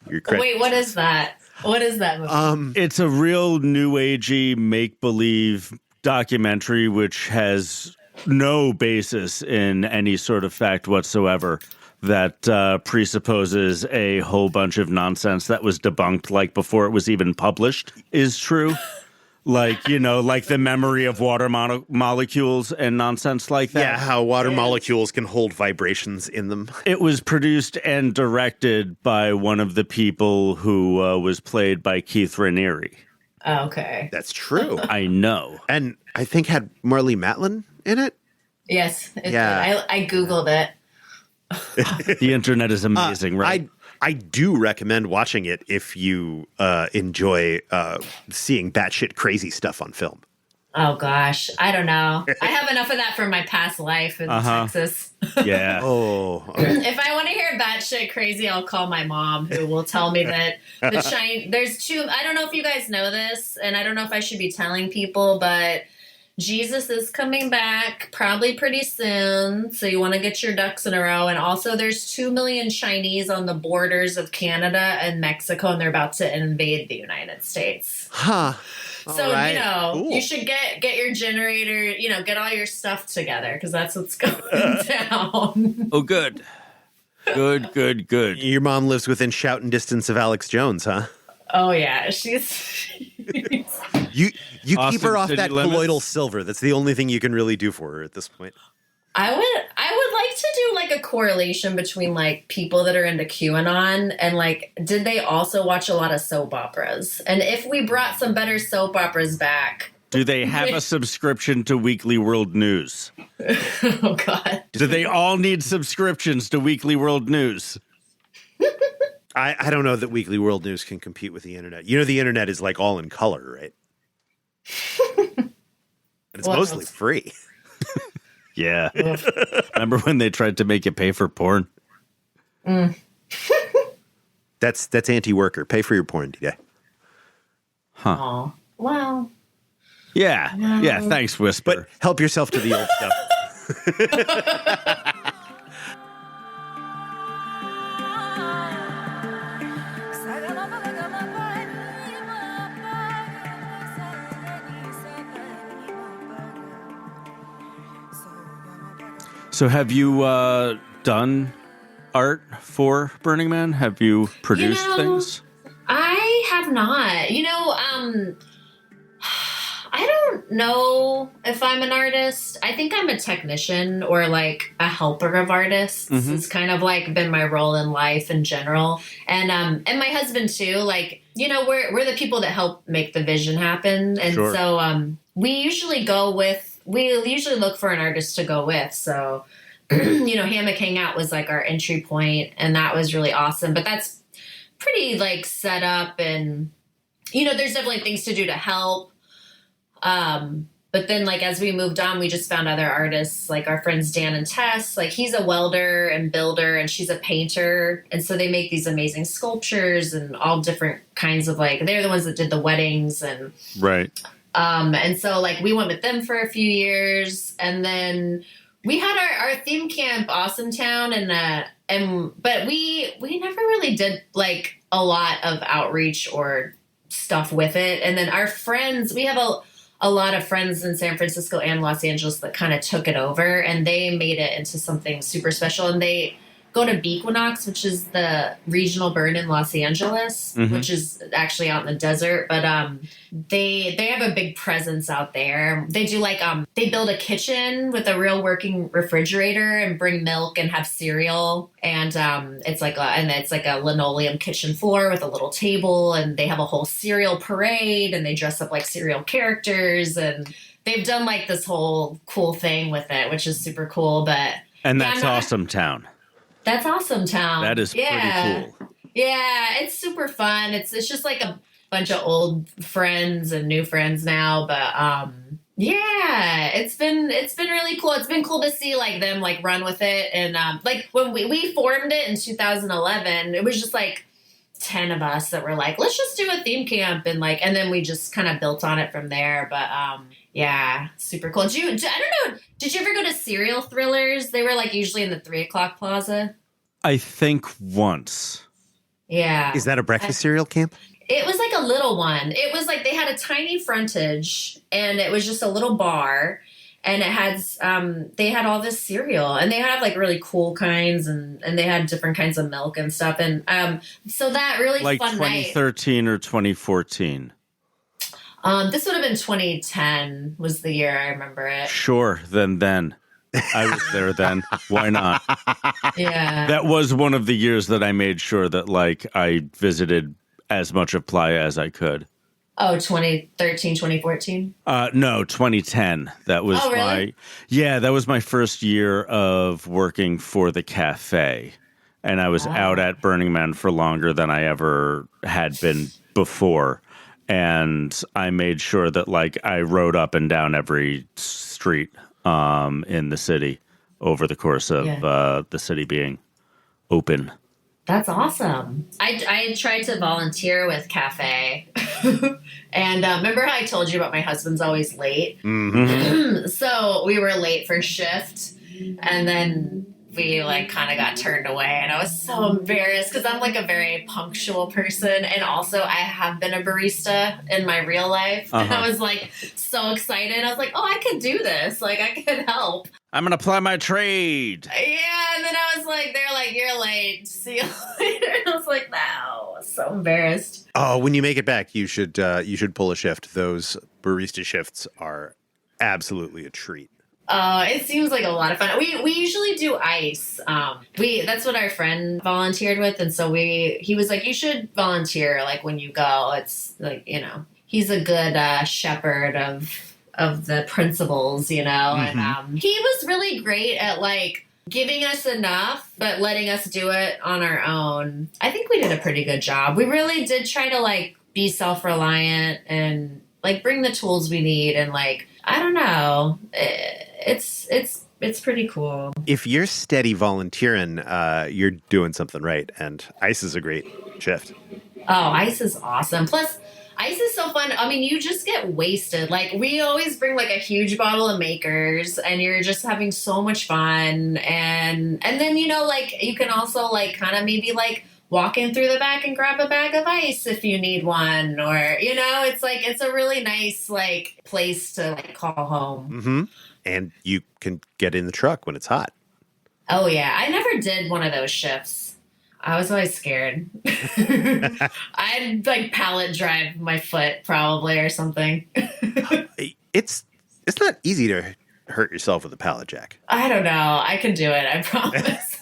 S1: credits.
S2: Wait, what is that? What is that movie?
S3: It's a real new agey make believe documentary which has no basis in any sort of fact whatsoever, that presupposes a whole bunch of nonsense that was debunked like before it was even published is true. Like, you know, like the memory of water molecules and nonsense like that.
S1: Yeah, how water molecules can hold vibrations in them.
S3: It was produced and directed by one of the people who was played by Keith Raniere.
S2: Oh, okay.
S1: That's true.
S3: I know.
S1: And I think had Marlee Matlin in it.
S2: Yes.
S1: Yeah.
S2: I Googled it.
S3: The internet is amazing, right?
S1: I do recommend watching it if you enjoy seeing batshit crazy stuff on film.
S2: Oh gosh, I don't know. I have enough of that from my past life in Texas.
S3: Yeah.
S1: Oh, okay.
S2: If I want to hear batshit crazy, I'll call my mom, who will tell me that there's two. I don't know if you guys know this, and I don't know if I should be telling people, but Jesus is coming back probably pretty soon. So you want to get your ducks in a row. And also, there's 2 million Chinese on the borders of Canada and Mexico, and they're about to invade the United States.
S1: Huh.
S2: So,
S1: right.
S2: cool. You should get your generator, get all your stuff together, because that's what's going down.
S3: Oh, good. Good.
S1: Your mom lives within shouting distance of Alex Jones, huh?
S2: Oh, yeah. She's...
S1: You
S3: Austin
S1: keep her off
S3: City
S1: that
S3: limits?
S1: colloidal silver. That's the only thing you can really do for her at this point.
S2: I would like to do like a correlation between like people that are into QAnon and like, did they also watch a lot of soap operas? And if we brought some better soap operas back.
S3: Do they have a subscription to Weekly World News?
S2: Oh, God.
S3: Do they all need subscriptions to Weekly World News?
S1: I don't know that Weekly World News can compete with the internet. The internet is like all in color, right? And it's mostly free.
S3: Yeah. Remember when they tried to make you pay for porn?
S1: That's anti-worker. Pay for your porn today.
S3: Huh.
S2: Oh, wow.
S3: Yeah. Yeah. Thanks, Whisper.
S1: But help yourself to the old stuff.
S3: So have you done art for Burning Man? Have you produced things?
S2: I have not. I don't know if I'm an artist. I think I'm a technician or like a helper of artists.
S3: Mm-hmm.
S2: It's kind of like been my role in life in general. And my husband too, like, we're the people that help make the vision happen. And
S3: Sure.
S2: so we usually look for an artist to go with. So, Hammock Hangout was like our entry point, and that was really awesome. But that's pretty like set up, and there's definitely things to do to help. But then like as we moved on, we just found other artists, like our friends Dan and Tess. Like he's a welder and builder, and she's a painter, and so they make these amazing sculptures and all different kinds of like, they're the ones that did the weddings and
S3: Right.
S2: And so like we went with them for a few years, and then we had our theme camp, Awesome Town, but we never really did like a lot of outreach or stuff with it. And then our friends, we have a lot of friends in San Francisco and Los Angeles that kind of took it over, and they made it into something super special. And they go to Bequinox, which is the regional burn in Los Angeles, which is actually out in the desert. But they have a big presence out there. They do like they build a kitchen with a real working refrigerator and bring milk and have cereal. And it's like a linoleum kitchen floor with a little table, and they have a whole cereal parade, and they dress up like cereal characters, and they've done like this whole cool thing with it, which is super cool.
S3: And that's Awesome Town.
S2: That's Awesome Town.
S3: That is pretty cool.
S2: Yeah, it's super fun. It's just like a bunch of old friends and new friends now, but yeah, it's been really cool. It's been cool to see like them like run with it, and like when we formed it in 2011, it was just like 10 of us that were like, let's just do a theme camp, and then we just kind of built on it from there. But yeah, super cool. I don't know, did you ever go to Serial Thrillers? They were like usually in the 3 o'clock plaza.
S3: I think once.
S2: Yeah.
S1: Is that a breakfast cereal camp?
S2: It was like a little one. It was like they had a tiny frontage, and it was just a little bar, and it had they had all this cereal, and they had like really cool kinds, and they had different kinds of milk and stuff, and so that really
S3: like
S2: fun
S3: 2013
S2: night.
S3: or 2014.
S2: This would have been 2010 was the year I remember it.
S3: Sure, then. I was there then. Why not?
S2: Yeah.
S3: That was one of the years that I made sure that like I visited as much of Playa as I could.
S2: Oh, 2013, 2014?
S3: No, 2010. That was
S2: really?
S3: that was my first year of working for the cafe. and I was out at Burning Man for longer than I ever had been before. And I made sure that like I rode up and down every street in the city over the course of the city being open.
S2: That's awesome. I tried to volunteer with Cafe. And remember how I told you about my husband's always late?
S1: Mm-hmm.
S2: So we were late for shift, and then we like kind of got turned away, and I was so embarrassed because I'm like a very punctual person, and also I have been a barista in my real life. And I was like so excited. I was like, oh, I could do this. Like I could help.
S3: I'm going to apply my trade.
S2: Yeah, and then I was like, they're like, you're late. See you later. And I was like, no. I was so embarrassed.
S1: Oh, when you make it back, you should pull a shift. Those barista shifts are absolutely a treat.
S2: It seems like a lot of fun. We usually do ice. That's what our friend volunteered with, and so he was like, you should volunteer like when you go. It's like, you know, he's a good shepherd of the principles, you know.
S1: Mm-hmm.
S2: And he was really great at like giving us enough, but letting us do it on our own. I think we did a pretty good job. We really did try to like be self-reliant and like bring the tools we need, and like, I don't know. It's pretty cool.
S1: If you're steady volunteering, you're doing something right, and ice is a great shift.
S2: Oh, ice is awesome. Plus, ice is so fun. I mean, you just get wasted. Like, we always bring like a huge bottle of Makers, and you're just having so much fun. And then, you know, like you can also like kind of maybe like walk in through the back and grab a bag of ice if you need one, or, you know, it's like, it's a really nice like place to like call home.
S1: Mm-hmm. And you can get in the truck when it's hot.
S2: Oh yeah. I never did one of those shifts. I was always scared. I'd like pallet drive my foot probably or something.
S1: It's not easy to hurt yourself with a pallet jack.
S2: I don't know. I can do it. I promise.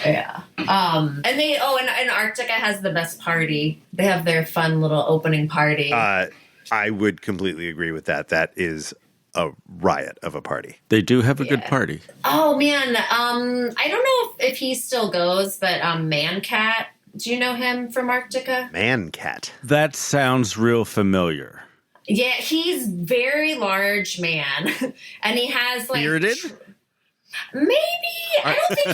S2: Yeah. And Arctica has the best party. They have their fun little opening party.
S1: I would completely agree with that. That is a riot of a party.
S3: They do have a good party.
S2: Oh man. I don't know if he still goes, but Mancat. Do you know him from Arctica?
S1: Mancat.
S3: That sounds real familiar.
S2: Yeah, he's very large man, and he has like
S3: bearded.
S2: Maybe I don't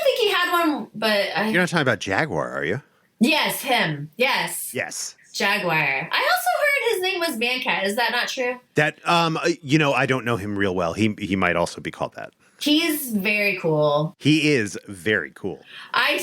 S2: think he had one, but
S1: you're not talking about Jaguar, are you?
S2: Yes, him. Yes. Jaguar. I also heard his name was Mancat. Is that not true?
S1: That I don't know him real well. He might also be called that.
S2: He's very cool.
S1: He is very cool.
S2: And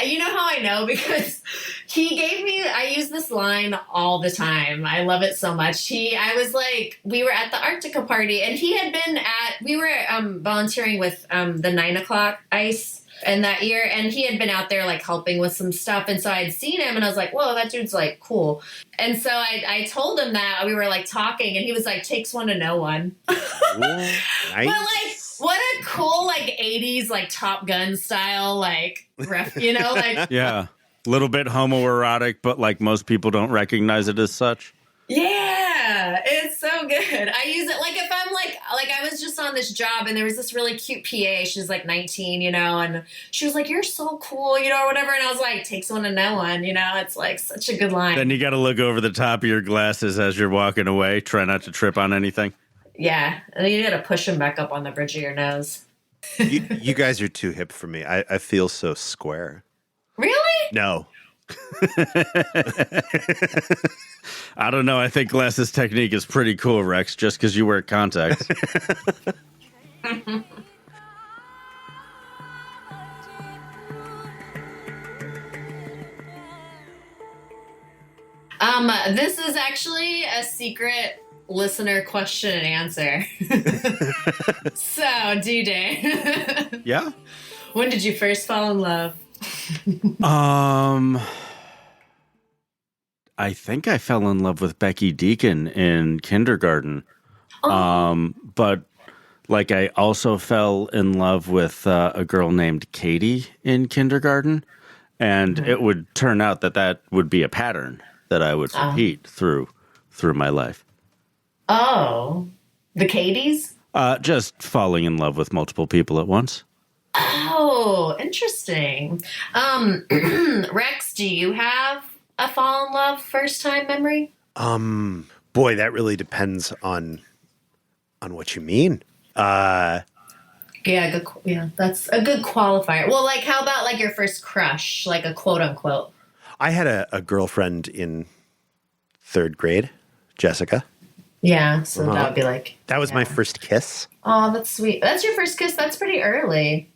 S2: you know how I know? Because he gave me, I use this line all the time. I love it so much. I was like, we were at the Arctica party, and he had been we were volunteering with the 9 o'clock ice. And that year, and he had been out there like helping with some stuff, and so I'd seen him, and I was like, "Whoa, that dude's like cool." And so I told him that we were like talking, and he was like, "Takes one to know one."
S1: Ooh, nice.
S2: But like, what a cool like '80s like Top Gun style like ref, you know, like
S3: yeah, a little bit homoerotic, but like most people don't recognize it as such.
S2: Yeah, it's so good. I use it like if I'm like I was just on this job, and there was this really cute PA. She's like 19, you know, and she was like, "You're so cool," you know, or whatever. And I was like, "Takes one to know one," you know. It's like such a good line.
S3: Then you got to look over the top of your glasses as you're walking away. Try not to trip on anything.
S2: Yeah, and then you got to push them back up on the bridge of your nose.
S1: you guys are too hip for me. I feel so square.
S2: Really?
S1: No.
S3: I don't know. I think glasses technique is pretty cool, Rex, just because you wear contacts.
S2: This is actually a secret listener question and answer. So, D-Day.
S3: Yeah?
S2: When did you first fall in love?
S3: I think I fell in love with Becky Deacon in kindergarten. But like I also fell in love with a girl named Katie in kindergarten, and it would turn out that would be a pattern that I would repeat through my life.
S2: Oh, the Katies?
S3: Just falling in love with multiple people at once.
S2: Oh, interesting. Rex, do you have a fall in love first time memory?
S1: Boy, that really depends on what you mean.
S2: Yeah, good. Yeah, that's a good qualifier. Well, like, how about like your first crush, like a quote unquote?
S1: I had a girlfriend in 3rd grade, Jessica.
S2: Yeah, so that would be like
S1: That was my first kiss.
S2: Oh, that's sweet. That's your first kiss. That's pretty early.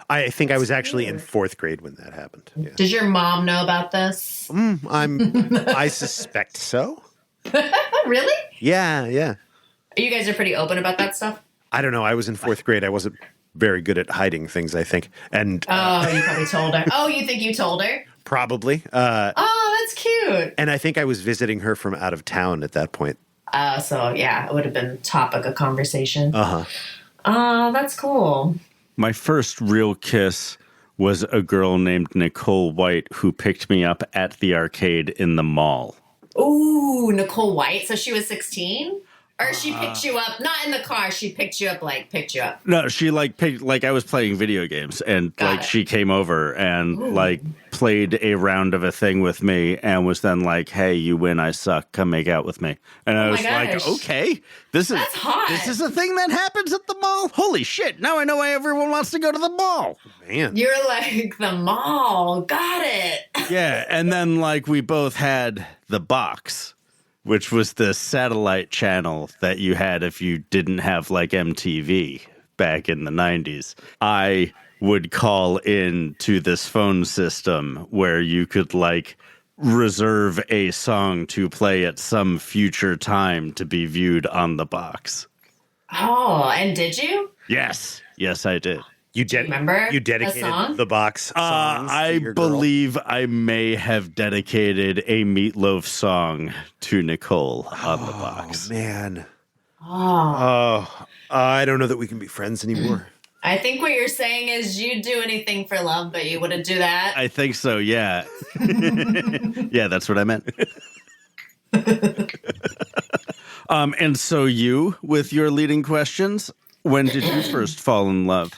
S1: I think I was actually in 4th grade when that happened. Yeah.
S2: Did your mom know about this?
S1: I suspect so.
S2: Really?
S1: Yeah.
S2: You guys are pretty open about that stuff?
S1: I don't know. I was in 4th grade. I wasn't very good at hiding things, I think. And
S2: Oh, you probably told her. Oh, you think you told her?
S1: probably.
S2: Oh, that's cute.
S1: And I think I was visiting her from out of town at that point.
S2: So yeah, it would have been topic of conversation.
S1: Uh-huh.
S2: Oh, that's cool.
S3: My first real kiss was a girl named Nicole White who picked me up at the arcade in the mall.
S2: Ooh, Nicole White. So she was 16? Or she picked you up, not in the car, she picked you up,
S3: No, she picked, I was playing video games and she came over and played a round of a thing with me and was then like, hey, you win, I suck, come make out with me. And I was like, okay, that's
S2: hot.
S3: This is a thing that happens at the mall? Holy shit, now I know why everyone wants to go to the mall.
S1: Man.
S2: You're like, the mall, got it.
S3: Yeah, and then we both had the box, which was the satellite channel that you had if you didn't have MTV back in the 90s. I would call in to this phone system where you could reserve a song to play at some future time to be viewed on the box.
S2: Oh, and did you?
S3: Yes, I did.
S2: Remember
S1: you dedicated the box songs to
S3: I
S1: your girl?
S3: believe I may have dedicated a Meatloaf song to Nicole on the box.
S1: Oh, man.
S2: Oh.
S1: I don't know that we can be friends anymore.
S2: I think what you're saying is you'd do anything for love, but you wouldn't do that.
S3: I think so, yeah. Yeah, that's what I meant. And so you, with your leading questions, when did you first fall in love?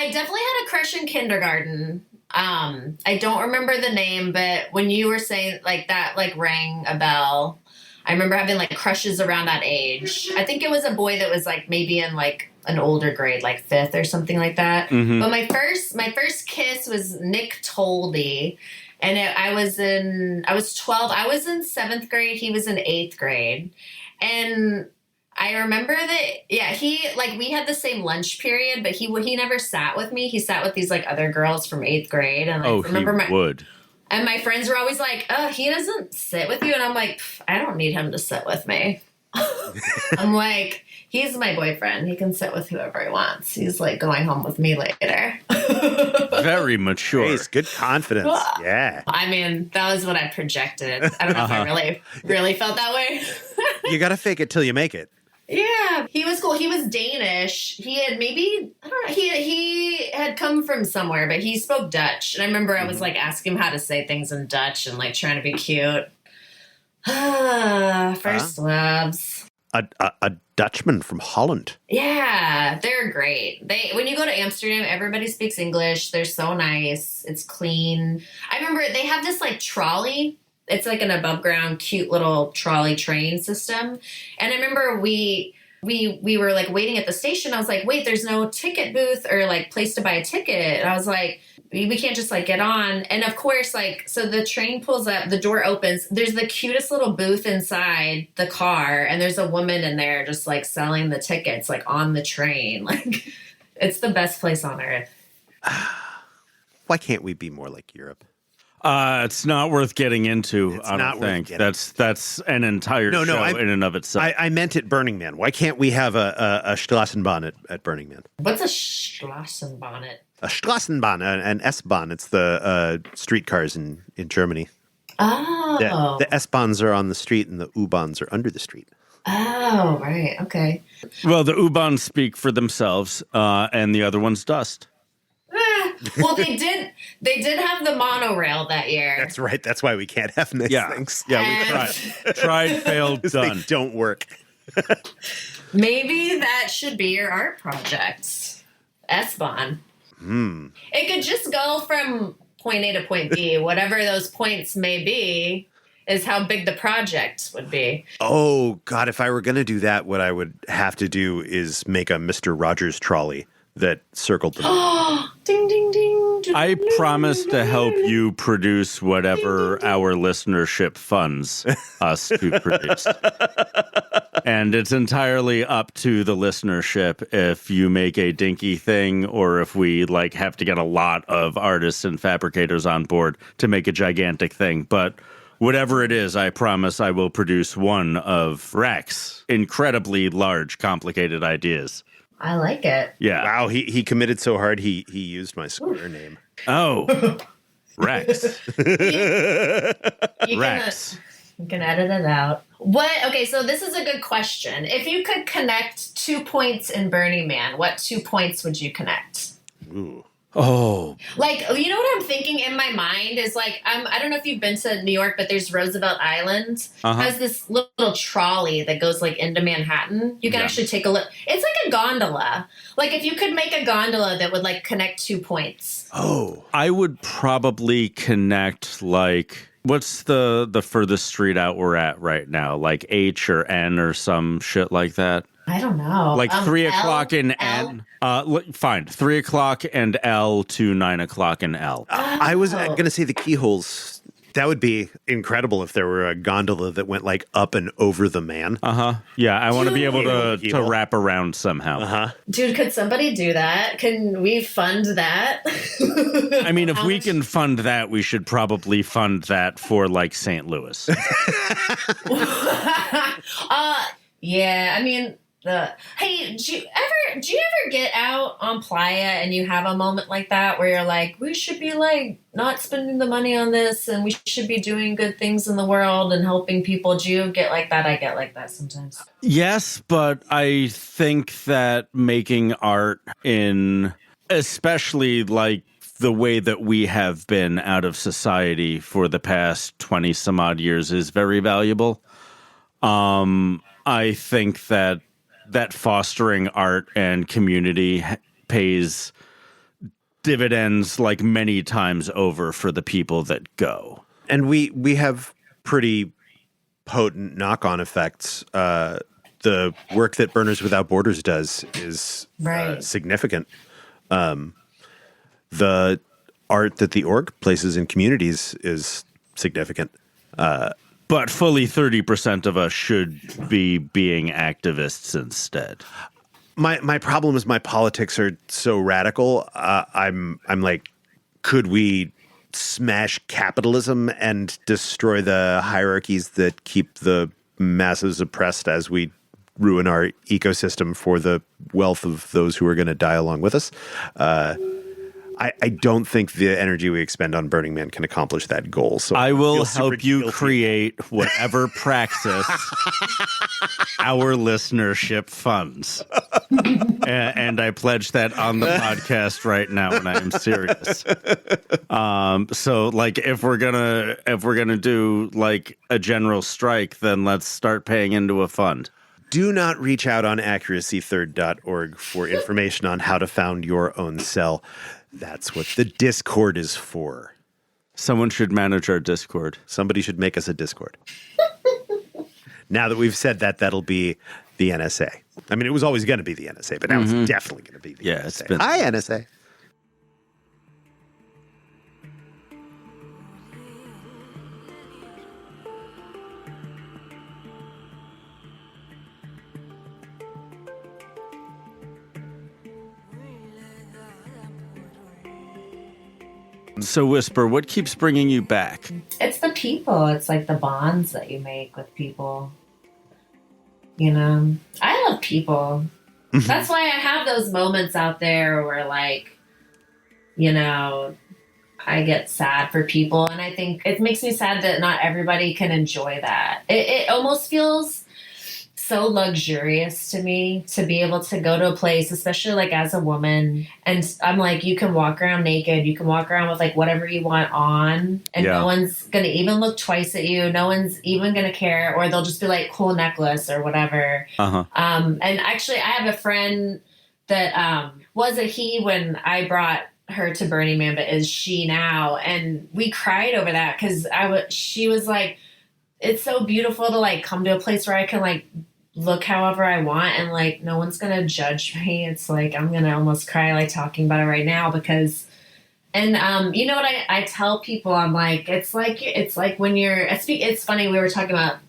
S2: I definitely had a crush in kindergarten. I don't remember the name, but when you were saying that, rang a bell. I remember having crushes around that age. I think it was a boy that was maybe in an older grade, 5th or something like that. Mm-hmm. But my first kiss was Nick Toldy, and I was 12. I was in 7th grade. He was in 8th grade, and I remember that, yeah, he, we had the same lunch period, but he never sat with me. He sat with these, other girls from 8th grade. And,
S3: he would.
S2: And my friends were always like, oh, he doesn't sit with you. And I'm like, I don't need him to sit with me. I'm like, he's my boyfriend. He can sit with whoever he wants. He's, going home with me later.
S3: Very mature.
S1: Nice, good confidence. Yeah.
S2: I mean, that was what I projected. I don't know if I really felt that way.
S1: You got to fake it till you make it.
S2: Yeah, he was cool. He was Danish. He had he had come from somewhere, but he spoke Dutch. And I remember I was asking him how to say things in Dutch and trying to be cute. First loves.
S1: A Dutchman from Holland.
S2: Yeah, they're great. When you go to Amsterdam, everybody speaks English. They're so nice. It's clean. I remember they have this trolley. It's an above ground, cute little trolley train system. And I remember we were waiting at the station. I was like, wait, there's no ticket booth or place to buy a ticket. And I was like, we can't just get on. And of course, so the train pulls up, the door opens. There's the cutest little booth inside the car. And there's a woman in there just selling the tickets on the train. It's the best place on earth.
S1: Why can't we be more like Europe?
S3: It's not worth getting into.
S1: It's
S3: I don't think that's an entire show in and of itself.
S1: I meant at Burning Man. Why can't we have a Straßenbahn at Burning Man?
S2: What's a Straßenbahn?
S1: A Straßenbahn, an S-Bahn. It's the streetcars in Germany.
S2: Oh.
S1: The S-Bahns are on the street and the U-Bahns are under the street.
S2: Oh, right. Okay.
S3: Well, the U-Bahns speak for themselves, and the other one's dust.
S2: Well, they did have the monorail that year.
S1: That's right. That's why we can't have nice things.
S3: Yeah, we tried, failed, done.
S1: They don't work.
S2: Maybe that should be your art project. S-Bon. It could just go from point A to point B. Whatever those points may be is how big the project would be.
S1: Oh, God, if I were going to do that, what I would have to do is make a Mr. Rogers trolley that circled the moon.
S2: Ding, ding, ding.
S3: I promise to help you produce whatever our listenership funds us to produce. And it's entirely up to the listenership if you make a dinky thing or if we like have to get a lot of artists and fabricators on board to make a gigantic thing. But whatever it is, I promise I will produce one of Rex. Incredibly large, complicated ideas.
S2: I like it.
S3: Yeah.
S1: Wow, he committed so hard he used my square name.
S3: Oh, Rex.
S2: Rex. You can edit it out. Okay, so this is a good question. If you could connect 2 points in Burning Man, what 2 points would you connect?
S1: Ooh.
S3: Oh.
S2: Like, you know what I'm thinking in my mind is like, I don't know if you've been to New York, but there's Roosevelt Island. Has this little trolley that goes like into Manhattan. You can actually take a look. It's like a gondola. Like if you could make a gondola that would like connect 2 points.
S1: Oh.
S3: I would probably connect like, what's the furthest street out we're at right now? Like H or N or some shit like that?
S2: I don't know.
S3: Like 3
S2: L,
S3: o'clock in
S2: L?
S3: N. Fine. 3 o'clock and L to 9 o'clock in L.
S1: I was going to say the keyholes. That would be incredible if there were a gondola that went like up and over the man.
S3: Yeah, I want to be able to
S1: Keyhole.
S3: wrap around somehow.
S2: Dude, could somebody do that? Can we fund that?
S3: I mean, if we can fund that, we should probably fund that for like St. Louis.
S2: Yeah, I mean, hey, do you ever get out on Playa and you have a moment like that where you're like, we should be like not spending the money on this and we should be doing good things in the world and helping people? Do you get like that? I get like that sometimes.
S3: Yes, but I think that making art in, especially like the way that we have been out of society for the past 20 some odd years is very valuable. I think that fostering art and community pays dividends like many times over for the people that go.
S1: And we have pretty potent knock-on effects. The work that Burners Without Borders does is significant. The art that the org places in communities is significant.
S3: But fully 30% of us should be being activists instead.
S1: My problem is my politics are so radical. I'm like, could we smash capitalism and destroy the hierarchies that keep the masses oppressed as we ruin our ecosystem for the wealth of those who are going to die along with us? I don't think the energy we expend on Burning Man can accomplish that goal. So
S3: I will
S1: feel super
S3: help you
S1: guilty.
S3: create whatever praxis our listenership funds. And I pledge that on the podcast right now, and I am serious. So like if we're gonna do like a general strike, then let's start paying into a fund.
S1: Do not reach out on accuracythird.org for information on how to found your own cell. That's what the Discord is for.
S3: Someone should manage our Discord.
S1: Somebody should make us a Discord. Now that we've said that, that'll be the NSA. I mean, it was always going to be the NSA, but now it's definitely going to be the NSA.
S3: It's been...
S1: Hi, NSA.
S2: So,
S3: Whisper, what keeps bringing you back?
S2: It's the people. It's like the bonds that you make with people. You know, I love people. That's why I have those moments out there where, like, you know, I get sad for people. And I think it makes me sad that not everybody can enjoy that. It almost feels so luxurious to me to be able to go to a place, especially like as a woman. And I'm like, you can walk around naked. You can walk around with like whatever you want on, and no one's going to even look twice at you. No one's even going to care, or they'll just be like, cool necklace or whatever. And actually I have a friend that was a he when I brought her to Burning Man, but is she now? And we cried over that because she was like, it's so beautiful to like come to a place where I can like look however I want and like no one's gonna judge me. It's like I'm gonna almost cry like talking about it right now because and you know what I tell people, I'm like it's like when it's funny, we were talking about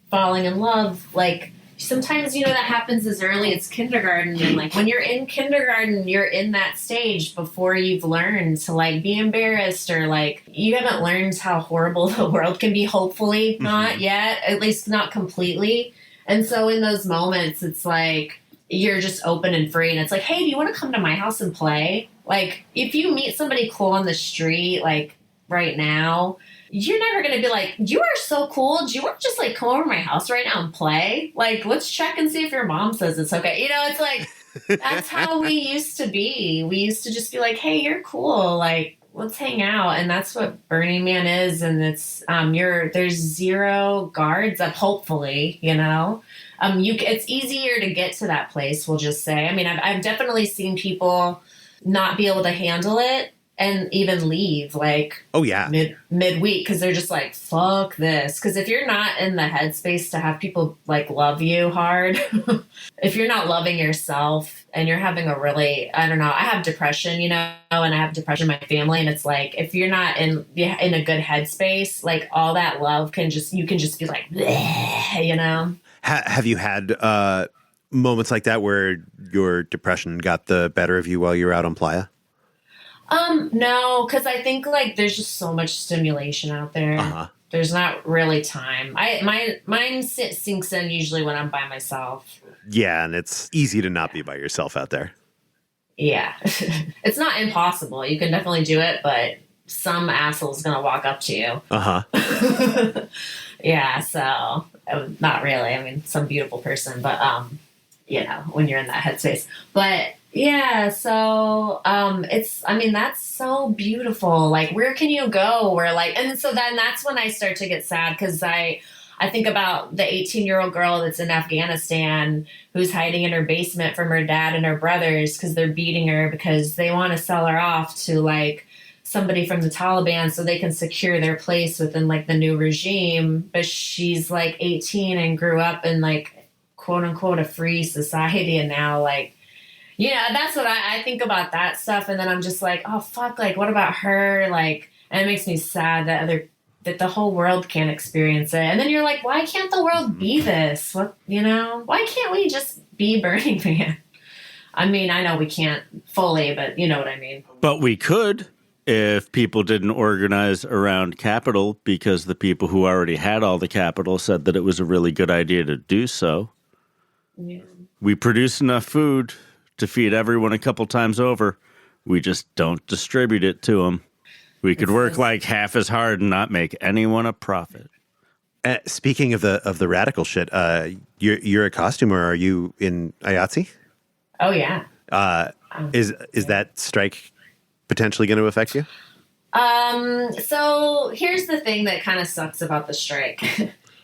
S2: falling in love, like sometimes, you know, that happens as early as kindergarten. And like when you're in kindergarten, you're in that stage before you've learned to like be embarrassed or like you haven't learned how horrible the world can be. Hopefully not yet, at least not completely. And so in those moments, it's like you're just open and free. And it's like, hey, do you want to come to my house and play? Like if you meet somebody cool on the street, like right now, you're never going to be like, you are so cool. Do you want to just like come over to my house right now and play? Like, let's check and see if your mom says it's okay. You know, it's like, that's how we used to be. We used to just be like, hey, you're cool. Like, let's hang out. And that's what Burning Man is. And it's, there's zero guards up, hopefully, you know, it's easier to get to that place. We'll just say, I mean, I've definitely seen people not be able to handle it and even leave like midweek because they're just like, fuck this. Because if you're not in the headspace to have people like love you hard, if you're not loving yourself and you're having a really, I don't know, I have depression, you know, and I have depression in my family, and it's like if you're not in a good headspace, like all that love you can just be like, bleh, you know.
S1: Have you had moments like that where your depression got the better of you while you were out on playa?
S2: No, because I think like there's just so much stimulation out there. There's not really time. Mine sinks in usually when I'm by myself.
S1: Yeah, and it's easy to not be by yourself out there.
S2: Yeah. It's not impossible. You can definitely do it, but some asshole's gonna walk up to you. Yeah, so not really. I mean, some beautiful person, but you know, when you're in that headspace. But yeah, so that's so beautiful. Like, where can you go? Where like, and so then that's when I start to get sad because I think about the 18-year-old girl that's in Afghanistan who's hiding in her basement from her dad and her brothers because they're beating her because they want to sell her off to like somebody from the Taliban so they can secure their place within like the new regime. But she's like 18 and grew up in like quote unquote a free society, and now like, you know, that's what I think about that stuff. And then I'm just like, oh, fuck, like, what about her? Like, and it makes me sad that the whole world can't experience it. And then you're like, why can't the world be this? What, you know, why can't we just be Burning Man? I mean, I know we can't fully, but you know what I mean.
S3: But we could if people didn't organize around capital because the people who already had all the capital said that it was a really good idea to do so. Yeah. We produce enough food to feed everyone a couple times over. We just don't distribute it to them. We could work like half as hard and not make anyone a profit.
S1: Speaking of the radical shit, you're a costumer. Are you in IATSE?
S2: Oh yeah.
S1: Is that strike potentially going to affect you?
S2: So here's the thing that kind of sucks about the strike.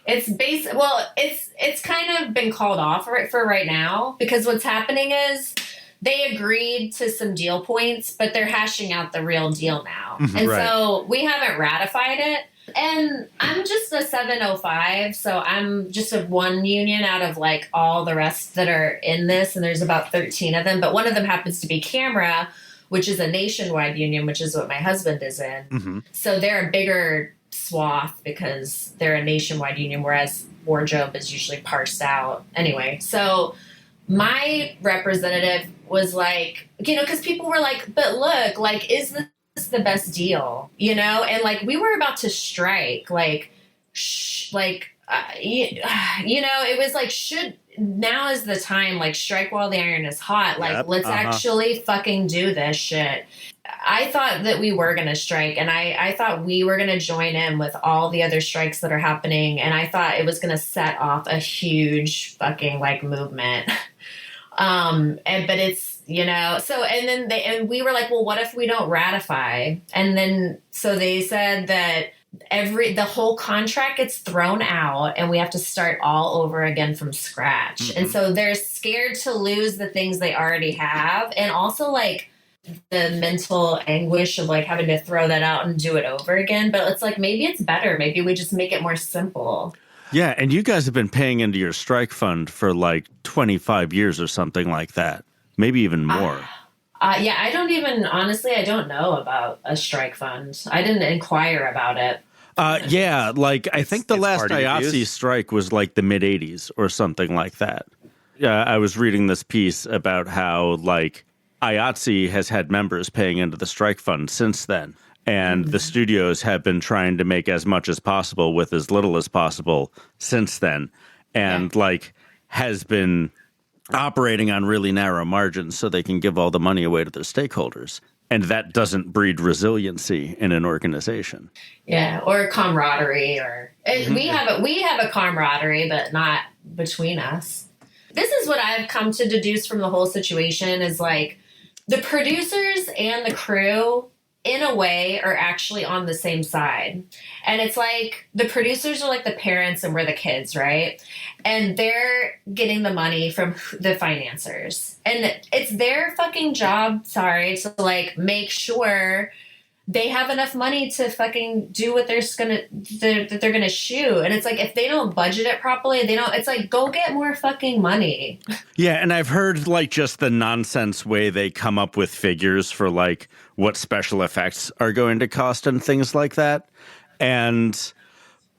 S2: It's kind of been called off for right now because what's happening is they agreed to some deal points, but they're hashing out the real deal now. And right. So we haven't ratified it. And I'm just a 705, so I'm just a one union out of like all the rest that are in this, and there's about 13 of them. But one of them happens to be Camera, which is a nationwide union, which is what my husband is in. Mm-hmm. So they're a bigger swath because they're a nationwide union, whereas wardrobe is usually parsed out. Anyway, so my representative was like, you know, because people were like, but look, like, is this the best deal? You know? And like, we were about to strike, like, you know, it was like, now is the time, like, strike while the iron is hot. Like,
S1: Yep.
S2: let's actually fucking do this shit. I thought that we were going to strike, and I thought we were going to join in with all the other strikes that are happening, and I thought it was going to set off a huge fucking, like, movement. But it's, you know, so, and then and we were like, well, what if we don't ratify? And then, so they said that the whole contract gets thrown out and we have to start all over again from scratch.
S1: Mm-hmm.
S2: And so they're scared to lose the things they already have. And also, like, the mental anguish of, like, having to throw that out and do it over again. But it's like, maybe it's better. Maybe we just make it more simple.
S3: Yeah, and you guys have been paying into your strike fund for like 25 years or something like that. Maybe even more.
S2: Yeah, honestly, I don't know about a strike fund. I didn't inquire about it.
S3: Yeah, like I think the last
S1: party
S3: IATSE
S1: abuse.
S3: strike was like the mid 80s or something like that. Yeah, I was reading this piece about how like IATSE has had members paying into the strike fund since then. And the studios have been trying to make as much as possible with as little as possible since then. And like has been operating on really narrow margins so they can give all the money away to their stakeholders. And that doesn't breed resiliency in an organization.
S2: Yeah, or camaraderie, or we have a camaraderie, but not between us. This is what I've come to deduce from the whole situation is like the producers and the crew, in a way, are actually on the same side. And it's like the producers are like the parents and we're the kids, right? And they're getting the money from the financiers. And it's their fucking job, to like make sure they have enough money to fucking do what they're gonna shoot. And it's like, if they don't budget it properly, it's like, go get more fucking money.
S3: Yeah, and I've heard like just the nonsense way they come up with figures for like what special effects are going to cost and things like that. And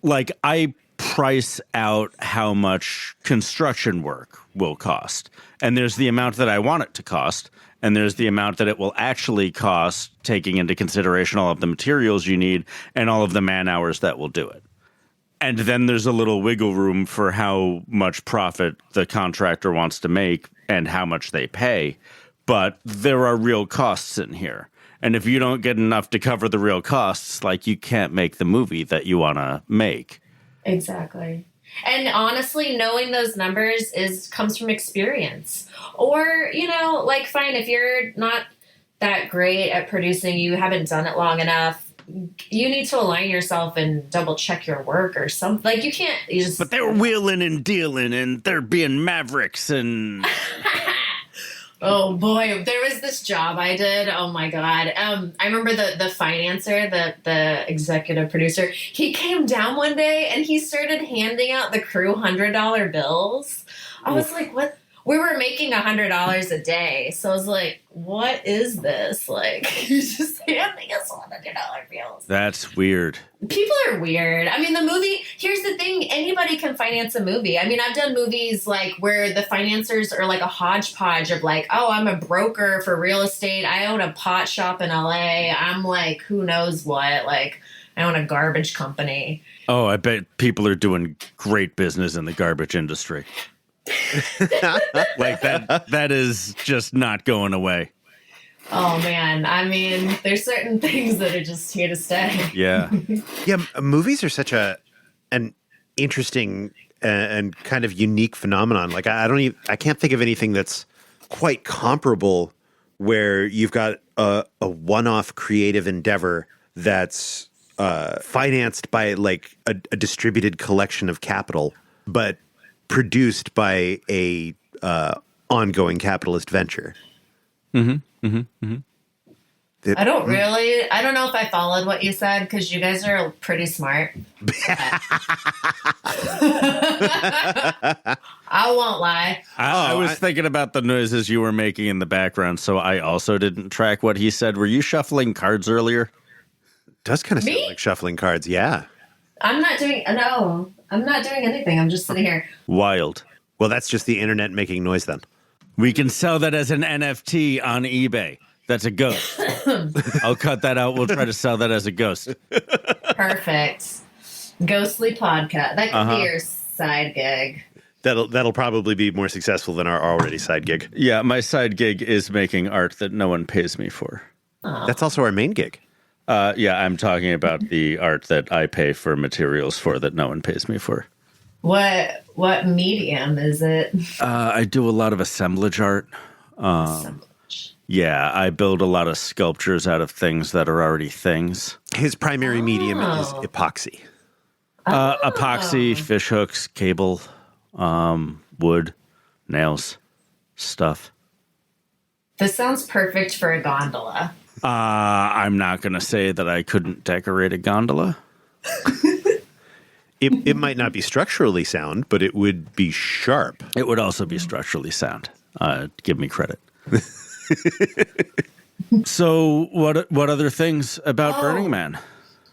S3: like I price out how much construction work will cost. And there's the amount that I want it to cost. And there's the amount that it will actually cost, taking into consideration all of the materials you need and all of the man hours that will do it. And then there's a little wiggle room for how much profit the contractor wants to make and how much they pay. But there are real costs in here. And if you don't get enough to cover the real costs, like you can't make the movie that you want to make.
S2: Exactly. And honestly, knowing those numbers comes from experience. Or, you know, like, fine, if you're not that great at producing, you haven't done it long enough, you need to align yourself and double check your work or something. Like, you can't,
S3: But they're wheeling and dealing and they're being mavericks and...
S2: Oh boy, there was this job I did. Oh my God. I remember the financer, the executive producer, he came down one day and he started handing out the crew $100 bills. I was like, what? We were making $100 a day. So I was like, what is this? Like, he's just handing us $100 bills.
S3: That's weird.
S2: People are weird. I mean, the movie, here's the thing, anybody can finance a movie. I mean, I've done movies like where the financiers are like a hodgepodge of like, oh, I'm a broker for real estate. I own a pot shop in LA. I'm like, who knows what? Like, I own a garbage company.
S3: Oh, I bet people are doing great business in the garbage industry. Like that is just not going away.
S2: Oh man, I mean, there's certain things that are just here to stay.
S3: Yeah.
S1: Yeah, movies are such an interesting and kind of unique phenomenon. Like I can't think of anything that's quite comparable where you've got a one-off creative endeavor that's financed by like a distributed collection of capital, but produced by a ongoing capitalist venture.
S2: I don't know if I followed what you said because you guys are pretty smart. I won't lie.
S3: I was thinking about the noises you were making in the background, so I also didn't track what he said. Were you shuffling cards earlier?
S1: Does kind of sound
S2: Me?
S1: like shuffling cards, yeah.
S2: I'm not doing anything. I'm just sitting here.
S3: Wild.
S1: Well, that's just the internet making noise then.
S3: We can sell that as an NFT on eBay. That's a ghost. I'll cut that out. We'll try to sell that as a ghost.
S2: Perfect. Ghostly podcast. That could be your side gig.
S1: That'll probably be more successful than our already side gig.
S3: Yeah, my side gig is making art that no one pays me for.
S1: That's also our main gig.
S3: Yeah, I'm talking about the art that I pay for materials for that no one pays me for.
S2: What medium is it?
S3: I do a lot of assemblage art.
S2: Assemblage.
S3: Yeah, I build a lot of sculptures out of things that are already things.
S1: His primary medium is epoxy.
S3: Epoxy, fish hooks, cable, wood, nails, stuff.
S2: This sounds perfect for a gondola.
S3: I'm not going to say that I couldn't decorate a gondola.
S1: It might not be structurally sound, but it would be sharp.
S3: It would also be structurally sound. Give me credit. So, what other things about Burning Man?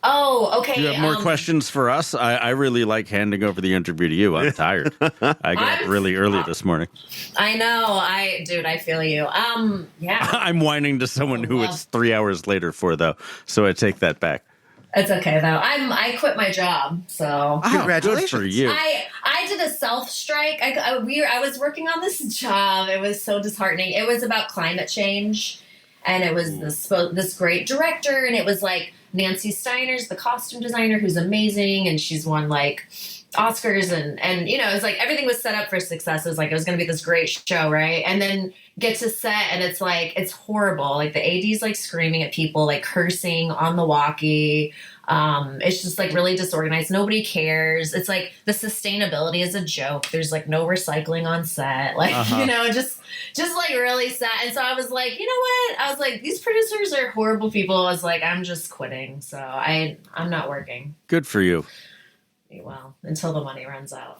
S2: Oh, okay.
S3: Do you have more questions for us? I really like handing over the interview to you. I'm tired. I got up really early this morning.
S2: I know. I feel you. Yeah.
S3: I'm whining to someone who it's 3 hours later for, though, so I take that back.
S2: It's okay though. I quit my job, so
S1: Congratulations.
S3: Good for you.
S2: I did a self strike. I was working on this job. It was so disheartening. It was about climate change, and it was this great director, and it was like Nancy Steiner's the costume designer, who's amazing, and she's won like Oscars, and you know, it was like everything was set up for success. It was like it was going to be this great show, right? And then get to set, and it's like it's horrible. Like the AD's like screaming at people, like cursing on the walkie. It's just like really disorganized. Nobody cares. It's like the sustainability is a joke. There's like no recycling on set. Like, you know, just like really sad. And so I was like, you know what? I was like, these producers are horrible people. I was like, I'm just quitting. So I'm not working.
S3: Good for you.
S2: Well, until the money runs out.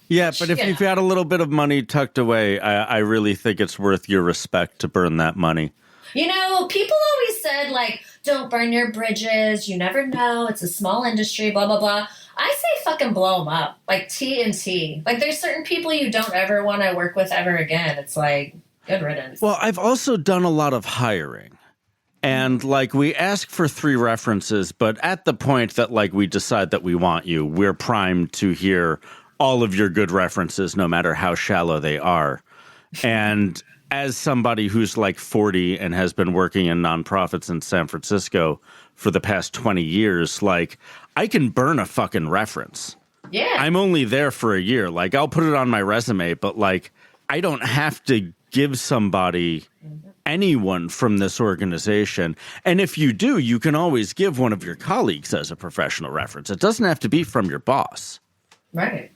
S3: Yeah, but if you've got a little bit of money tucked away, I really think it's worth your respect to burn that money.
S2: You know, people always said, like, don't burn your bridges. You never know. It's a small industry, blah, blah, blah. I say fucking blow them up. Like TNT. Like, there's certain people you don't ever want to work with ever again. It's like, good riddance.
S3: Well, I've also done a lot of hiring. And, like, we ask for 3 references, but at the point that, like, we decide that we want you, we're primed to hear all of your good references, no matter how shallow they are. And as somebody who's like 40 and has been working in nonprofits in San Francisco for the past 20 years, like, I can burn a fucking reference.
S2: Yeah.
S3: I'm only there for a year. Like, I'll put it on my resume, but, like, I don't have to give somebody anyone from this organization. And if you do, you can always give one of your colleagues as a professional reference. It doesn't have to be from your boss.
S2: Right.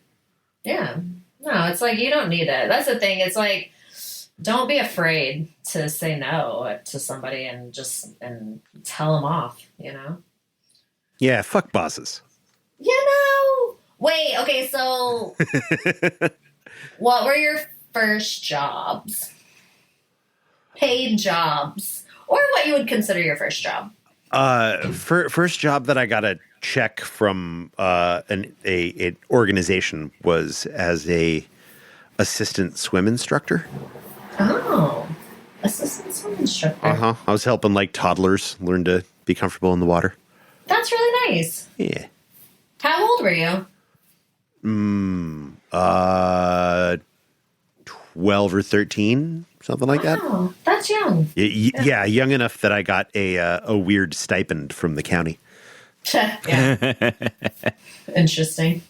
S2: Yeah. No, it's like you don't need it. That's the thing. It's like, don't be afraid to say no to somebody and tell them off, you know?
S1: Yeah, fuck bosses.
S2: You know? Wait, okay, so what were your first jobs? Paid jobs. Or what you would consider your first job?
S1: First job that I got a check from an organization was as a assistant swim instructor.
S2: Oh, assistant swim instructor.
S1: I was helping like toddlers learn to be comfortable in the water.
S2: That's really nice.
S1: Yeah.
S2: How old were you?
S1: 12 or 13, something like that.
S2: Oh, that's young.
S1: Yeah, young enough that I got a weird stipend from the county.
S2: Yeah. Interesting.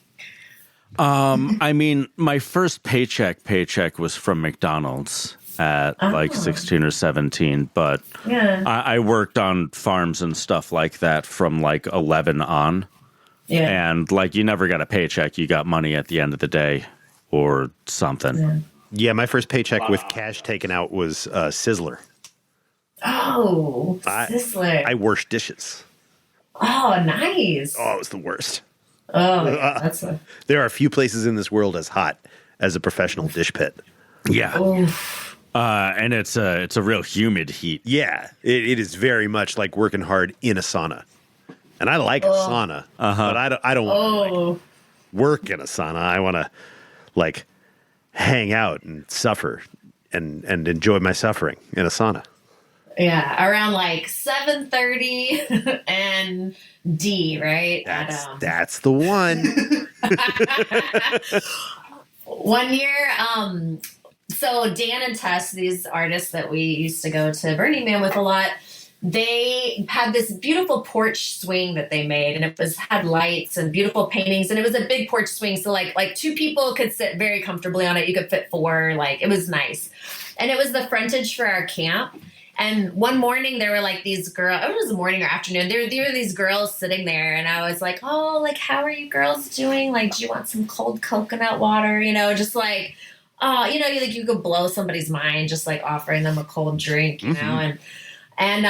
S3: I mean, my first paycheck was from McDonald's at like 16 or 17, but
S2: Yeah.
S3: I worked on farms and stuff like that from like 11 on.
S2: Yeah.
S3: And like you never got a paycheck, you got money at the end of the day or something.
S2: Yeah.
S1: Yeah, my first paycheck with cash taken out was Sizzler.
S2: Oh, Sizzler.
S1: I washed dishes.
S2: Oh, nice.
S1: Oh, it was the worst.
S2: Oh, yeah, that's a...
S1: There are few places in this world as hot as a professional dish pit.
S3: Yeah.
S2: Oof.
S3: And it's a real humid heat.
S1: Yeah, it is very much like working hard in a sauna. And I like a sauna, but I don't want to like, work in a sauna. I want to like hang out and suffer and enjoy my suffering in a sauna.
S2: Yeah, around like 7:30 and D, right?
S1: That's the one.
S2: One year, so Dan and Tess, these artists that we used to go to Burning Man with a lot, they had this beautiful porch swing that they made, and it had lights and beautiful paintings, and it was a big porch swing, so like 2 people could sit very comfortably on it. You could fit 4, like it was nice. And it was the frontage for our camp. And one morning there were like these girls, it was morning or afternoon, there were these girls sitting there, and I was like, oh, like, how are you girls doing? Like, do you want some cold coconut water? You know, just like, oh, you know, like you could blow somebody's mind just like offering them a cold drink, you know? And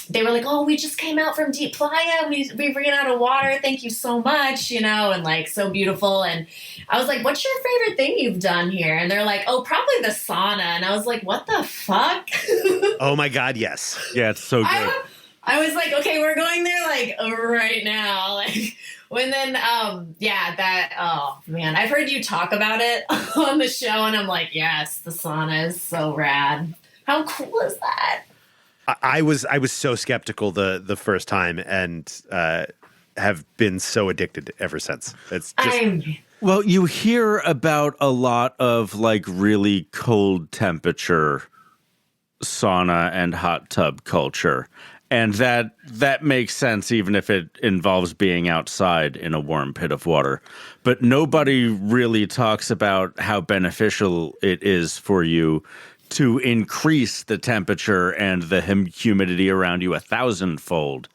S2: they were like, oh, we just came out from Deep Playa. We ran out of water. Thank you so much, you know, and like so beautiful. And I was like, what's your favorite thing you've done here? And they're like, oh, probably the sauna. And I was like, what the fuck?
S1: Oh my God, yes.
S3: Yeah, it's so good.
S2: I was like, okay, we're going there like right now. Like, when then, oh man, I've heard you talk about it on the show, and I'm like, yes, the sauna is so rad. How cool is that?
S1: I was so skeptical the first time, and have been so addicted ever since. It's just
S3: Well, you hear about a lot of like really cold temperature sauna and hot tub culture, and that makes sense even if it involves being outside in a warm pit of water. But nobody really talks about how beneficial it is for you to increase the temperature and the humidity around you 1,000-fold,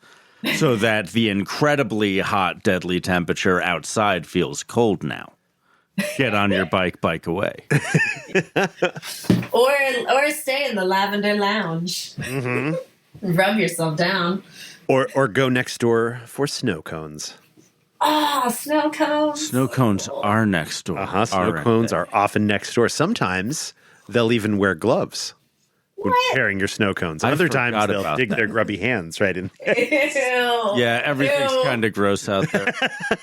S3: so that the incredibly hot, deadly temperature outside feels cold now. Get on your bike away.
S2: Or stay in the lavender lounge.
S1: Mm-hmm.
S2: Rub yourself down.
S1: Or go next door for snow cones.
S2: Oh, snow cones.
S3: Snow cones are next door.
S1: Snow cones are often next door. Sometimes they'll even wear gloves when carrying your snow cones. Other times they'll dig their grubby hands right in.
S2: Ew.
S3: Yeah, everything's kind of gross out there.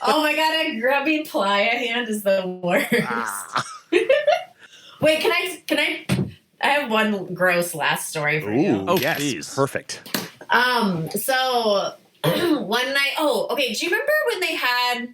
S2: Oh my God, a grubby playa hand is the worst. Wait, can I have one gross last story for you.
S3: Oh,
S1: yes,
S3: please.
S1: Perfect.
S2: So one night, do you remember when they had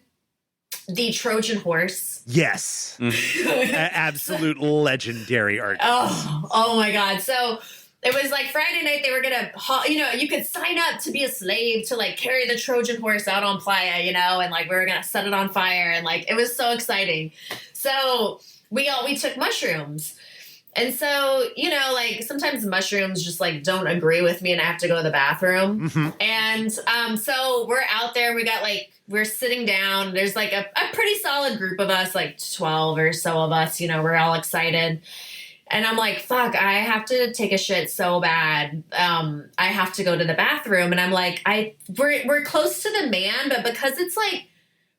S2: the Trojan horse?
S1: Yes. Absolute legendary art.
S2: Oh my God. So it was like Friday night, they were going to, you could sign up to be a slave to like carry the Trojan horse out on Playa, you know, and like we were going to set it on fire, and like it was so exciting. So we took mushrooms. And so, you know, like sometimes mushrooms just like don't agree with me and I have to go to the bathroom. Mm-hmm. And so we're out there, we're sitting down. There's like a pretty solid group of us, like 12 or so of us, you know, we're all excited. And I'm like, fuck, I have to take a shit so bad. I have to go to the bathroom. And I'm like, we're close to the man, but because it's like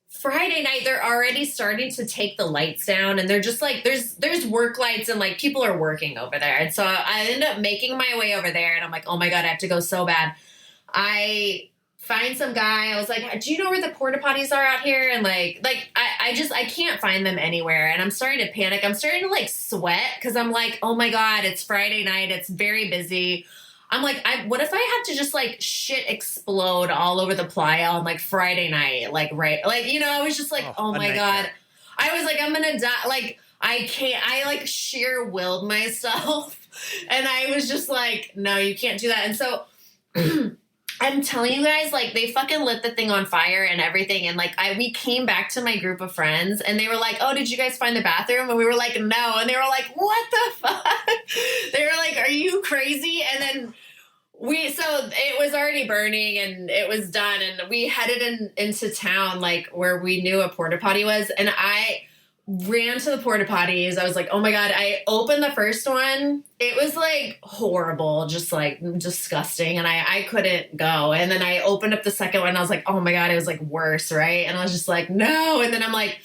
S2: Friday night, they're already starting to take the lights down, and they're just like, there's work lights and like people are working over there. And so I end up making my way over there, and I'm like, oh my God, I have to go so bad. I find some guy. I was like, do you know where the porta potties are out here? And like I can't find them anywhere. And I'm starting to panic. I'm starting to like sweat because I'm like, oh my God, it's Friday night. It's very busy. I'm like, what if I have to just like shit explode all over the playa on like Friday night? Like, right. Like, you know, I was just like, oh my God. I was like, I'm going to die. Like, I can't, I like sheer willed myself. And I was just like, no, you can't do that. And so I'm telling you guys, like, they fucking lit the thing on fire and everything. And like, we came back to my group of friends and they were like, oh, did you guys find the bathroom? And we were like, no. And they were like, what the fuck? They were like, are you crazy? And then so it was already burning and it was done. And we headed into town, like where we knew a porta potty was. And I ran to the porta potties. I was like, oh my God. I opened the first one. It was like horrible, just like disgusting. And I couldn't go. And then I opened up the second one. And I was like, oh my God, it was like worse. Right. And I was just like, no. And then I'm like,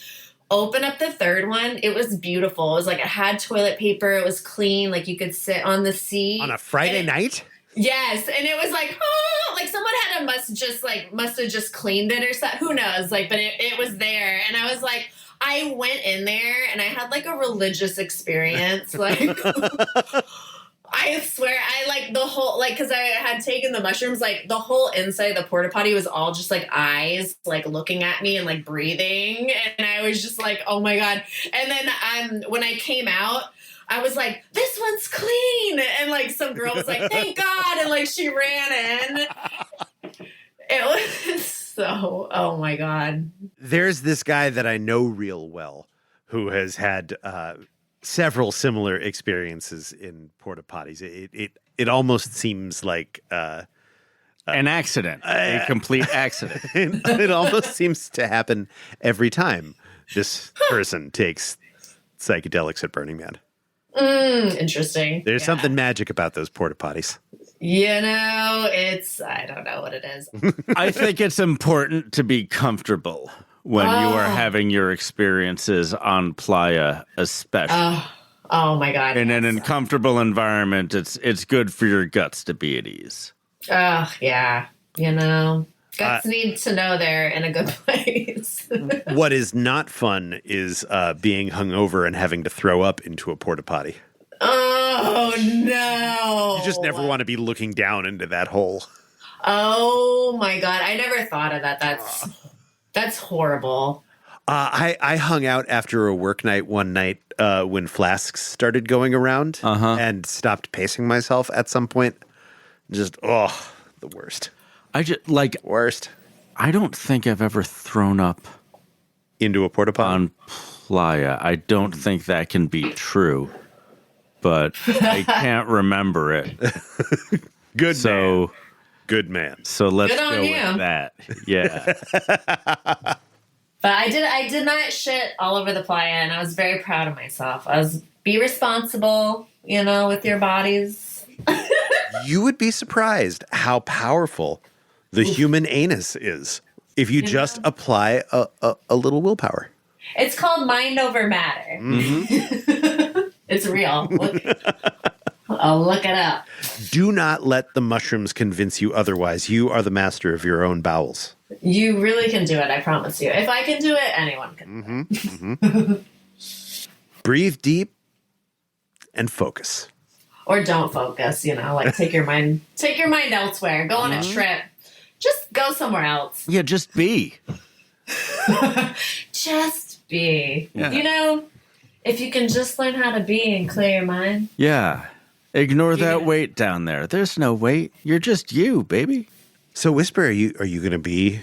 S2: open up the third one. It was beautiful. It was like, it had toilet paper. It was clean. Like you could sit on the seat.
S1: On a Friday night?
S2: Yes. And it was like, oh, like someone must have just cleaned it or something. Who knows? Like, but it was there. And I was like, I went in there and I had like a religious experience. Like, I swear, I like the whole, like, because I had taken the mushrooms, like the whole inside of the porta potty was all just like eyes, like looking at me and like breathing. And I was just like, oh my God. And then when I came out, I was like, this one's clean. And like some girl was like, thank God. And like she ran in. It was so, oh my God.
S1: There's this guy that I know real well who has had several similar experiences in porta potties. It almost seems like
S3: An accident, a complete accident.
S1: it almost seems to happen every time this person takes psychedelics at Burning Man.
S2: Interesting.
S1: There's something magic about those porta potties.
S2: You know, I don't know what it is.
S3: I think it's important to be comfortable when you are having your experiences on playa, especially.
S2: Oh my God.
S3: In an uncomfortable environment, it's good for your guts to be at ease.
S2: Oh, yeah. You know, guts need to know they're in a good place.
S1: What is not fun is being hungover and having to throw up into a porta potty.
S2: Oh, no.
S1: You just never want to be looking down into that hole.
S2: Oh my God. I never thought of that. That's horrible.
S1: I hung out after a work night one night when flasks started going around and stopped pacing myself at some point. Just, the worst.
S3: Worst. I don't think I've ever thrown up
S1: Into a porta potty?
S3: on playa. I don't think that can be true, but I can't remember it.
S1: Good
S3: So,
S1: man. Good man.
S3: so let's
S2: Good on
S3: go
S2: you.
S3: with that. Yeah.
S2: But I did not shit all over the playa, and I was very proud of myself. Be responsible, you know, with your bodies.
S1: You would be surprised how powerful the human anus is if you just apply a little willpower.
S2: It's called mind over matter. It's real. I'll look it up.
S1: Do not let the mushrooms convince you otherwise. You are the master of your own bowels.
S2: You really can do it, I promise you. If I can do it, anyone can do it.
S1: Breathe deep and focus.
S2: Or don't focus, you know, like take your mind elsewhere. Go on a trip. Just go somewhere else.
S3: Yeah, just be.
S2: Just be.
S3: Yeah.
S2: You know, if you can just learn how to be and clear your mind.
S3: Yeah. Ignore that
S2: Yeah.
S3: weight down there. There's no weight. You're just you, baby.
S1: So, Whisper, are you going to be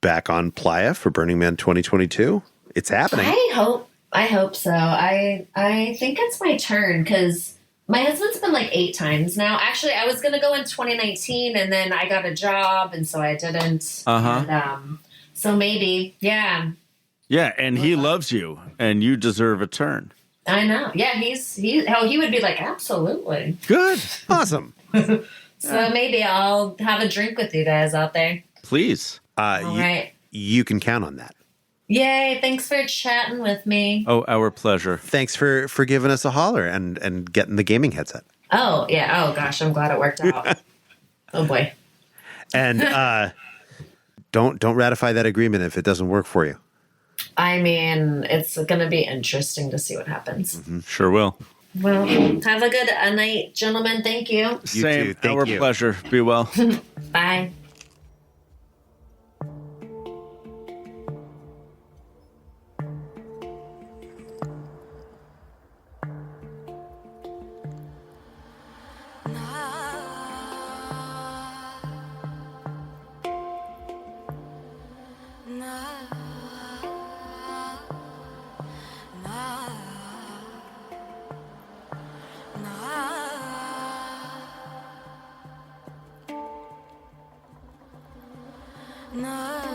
S1: back on Playa for Burning Man 2022? It's happening.
S2: I hope so. I think it's my turn because my husband's been like 8 times now. Actually, I was going to go in 2019 and then I got a job and so I didn't. And, so maybe, yeah.
S3: Yeah, and he loves you, and you deserve a turn.
S2: I know. Yeah, he would be like, absolutely.
S3: Good.
S1: Awesome.
S2: So maybe I'll have a drink with you guys out there.
S3: Please.
S2: All right.
S1: You can count on that.
S2: Yay, thanks for chatting with me.
S3: Oh, our pleasure.
S1: Thanks for giving us a holler and getting the gaming headset.
S2: Oh, yeah. Oh, gosh, I'm glad it worked out. Oh, boy.
S1: And don't ratify that agreement if it doesn't work for you.
S2: I mean, it's going to be interesting to see what happens.
S3: Sure will.
S2: Well, have a good night, gentlemen. Thank you.
S3: Same.
S1: too. Thank
S3: Our
S1: you.
S3: pleasure. Be well.
S2: Bye.
S4: No.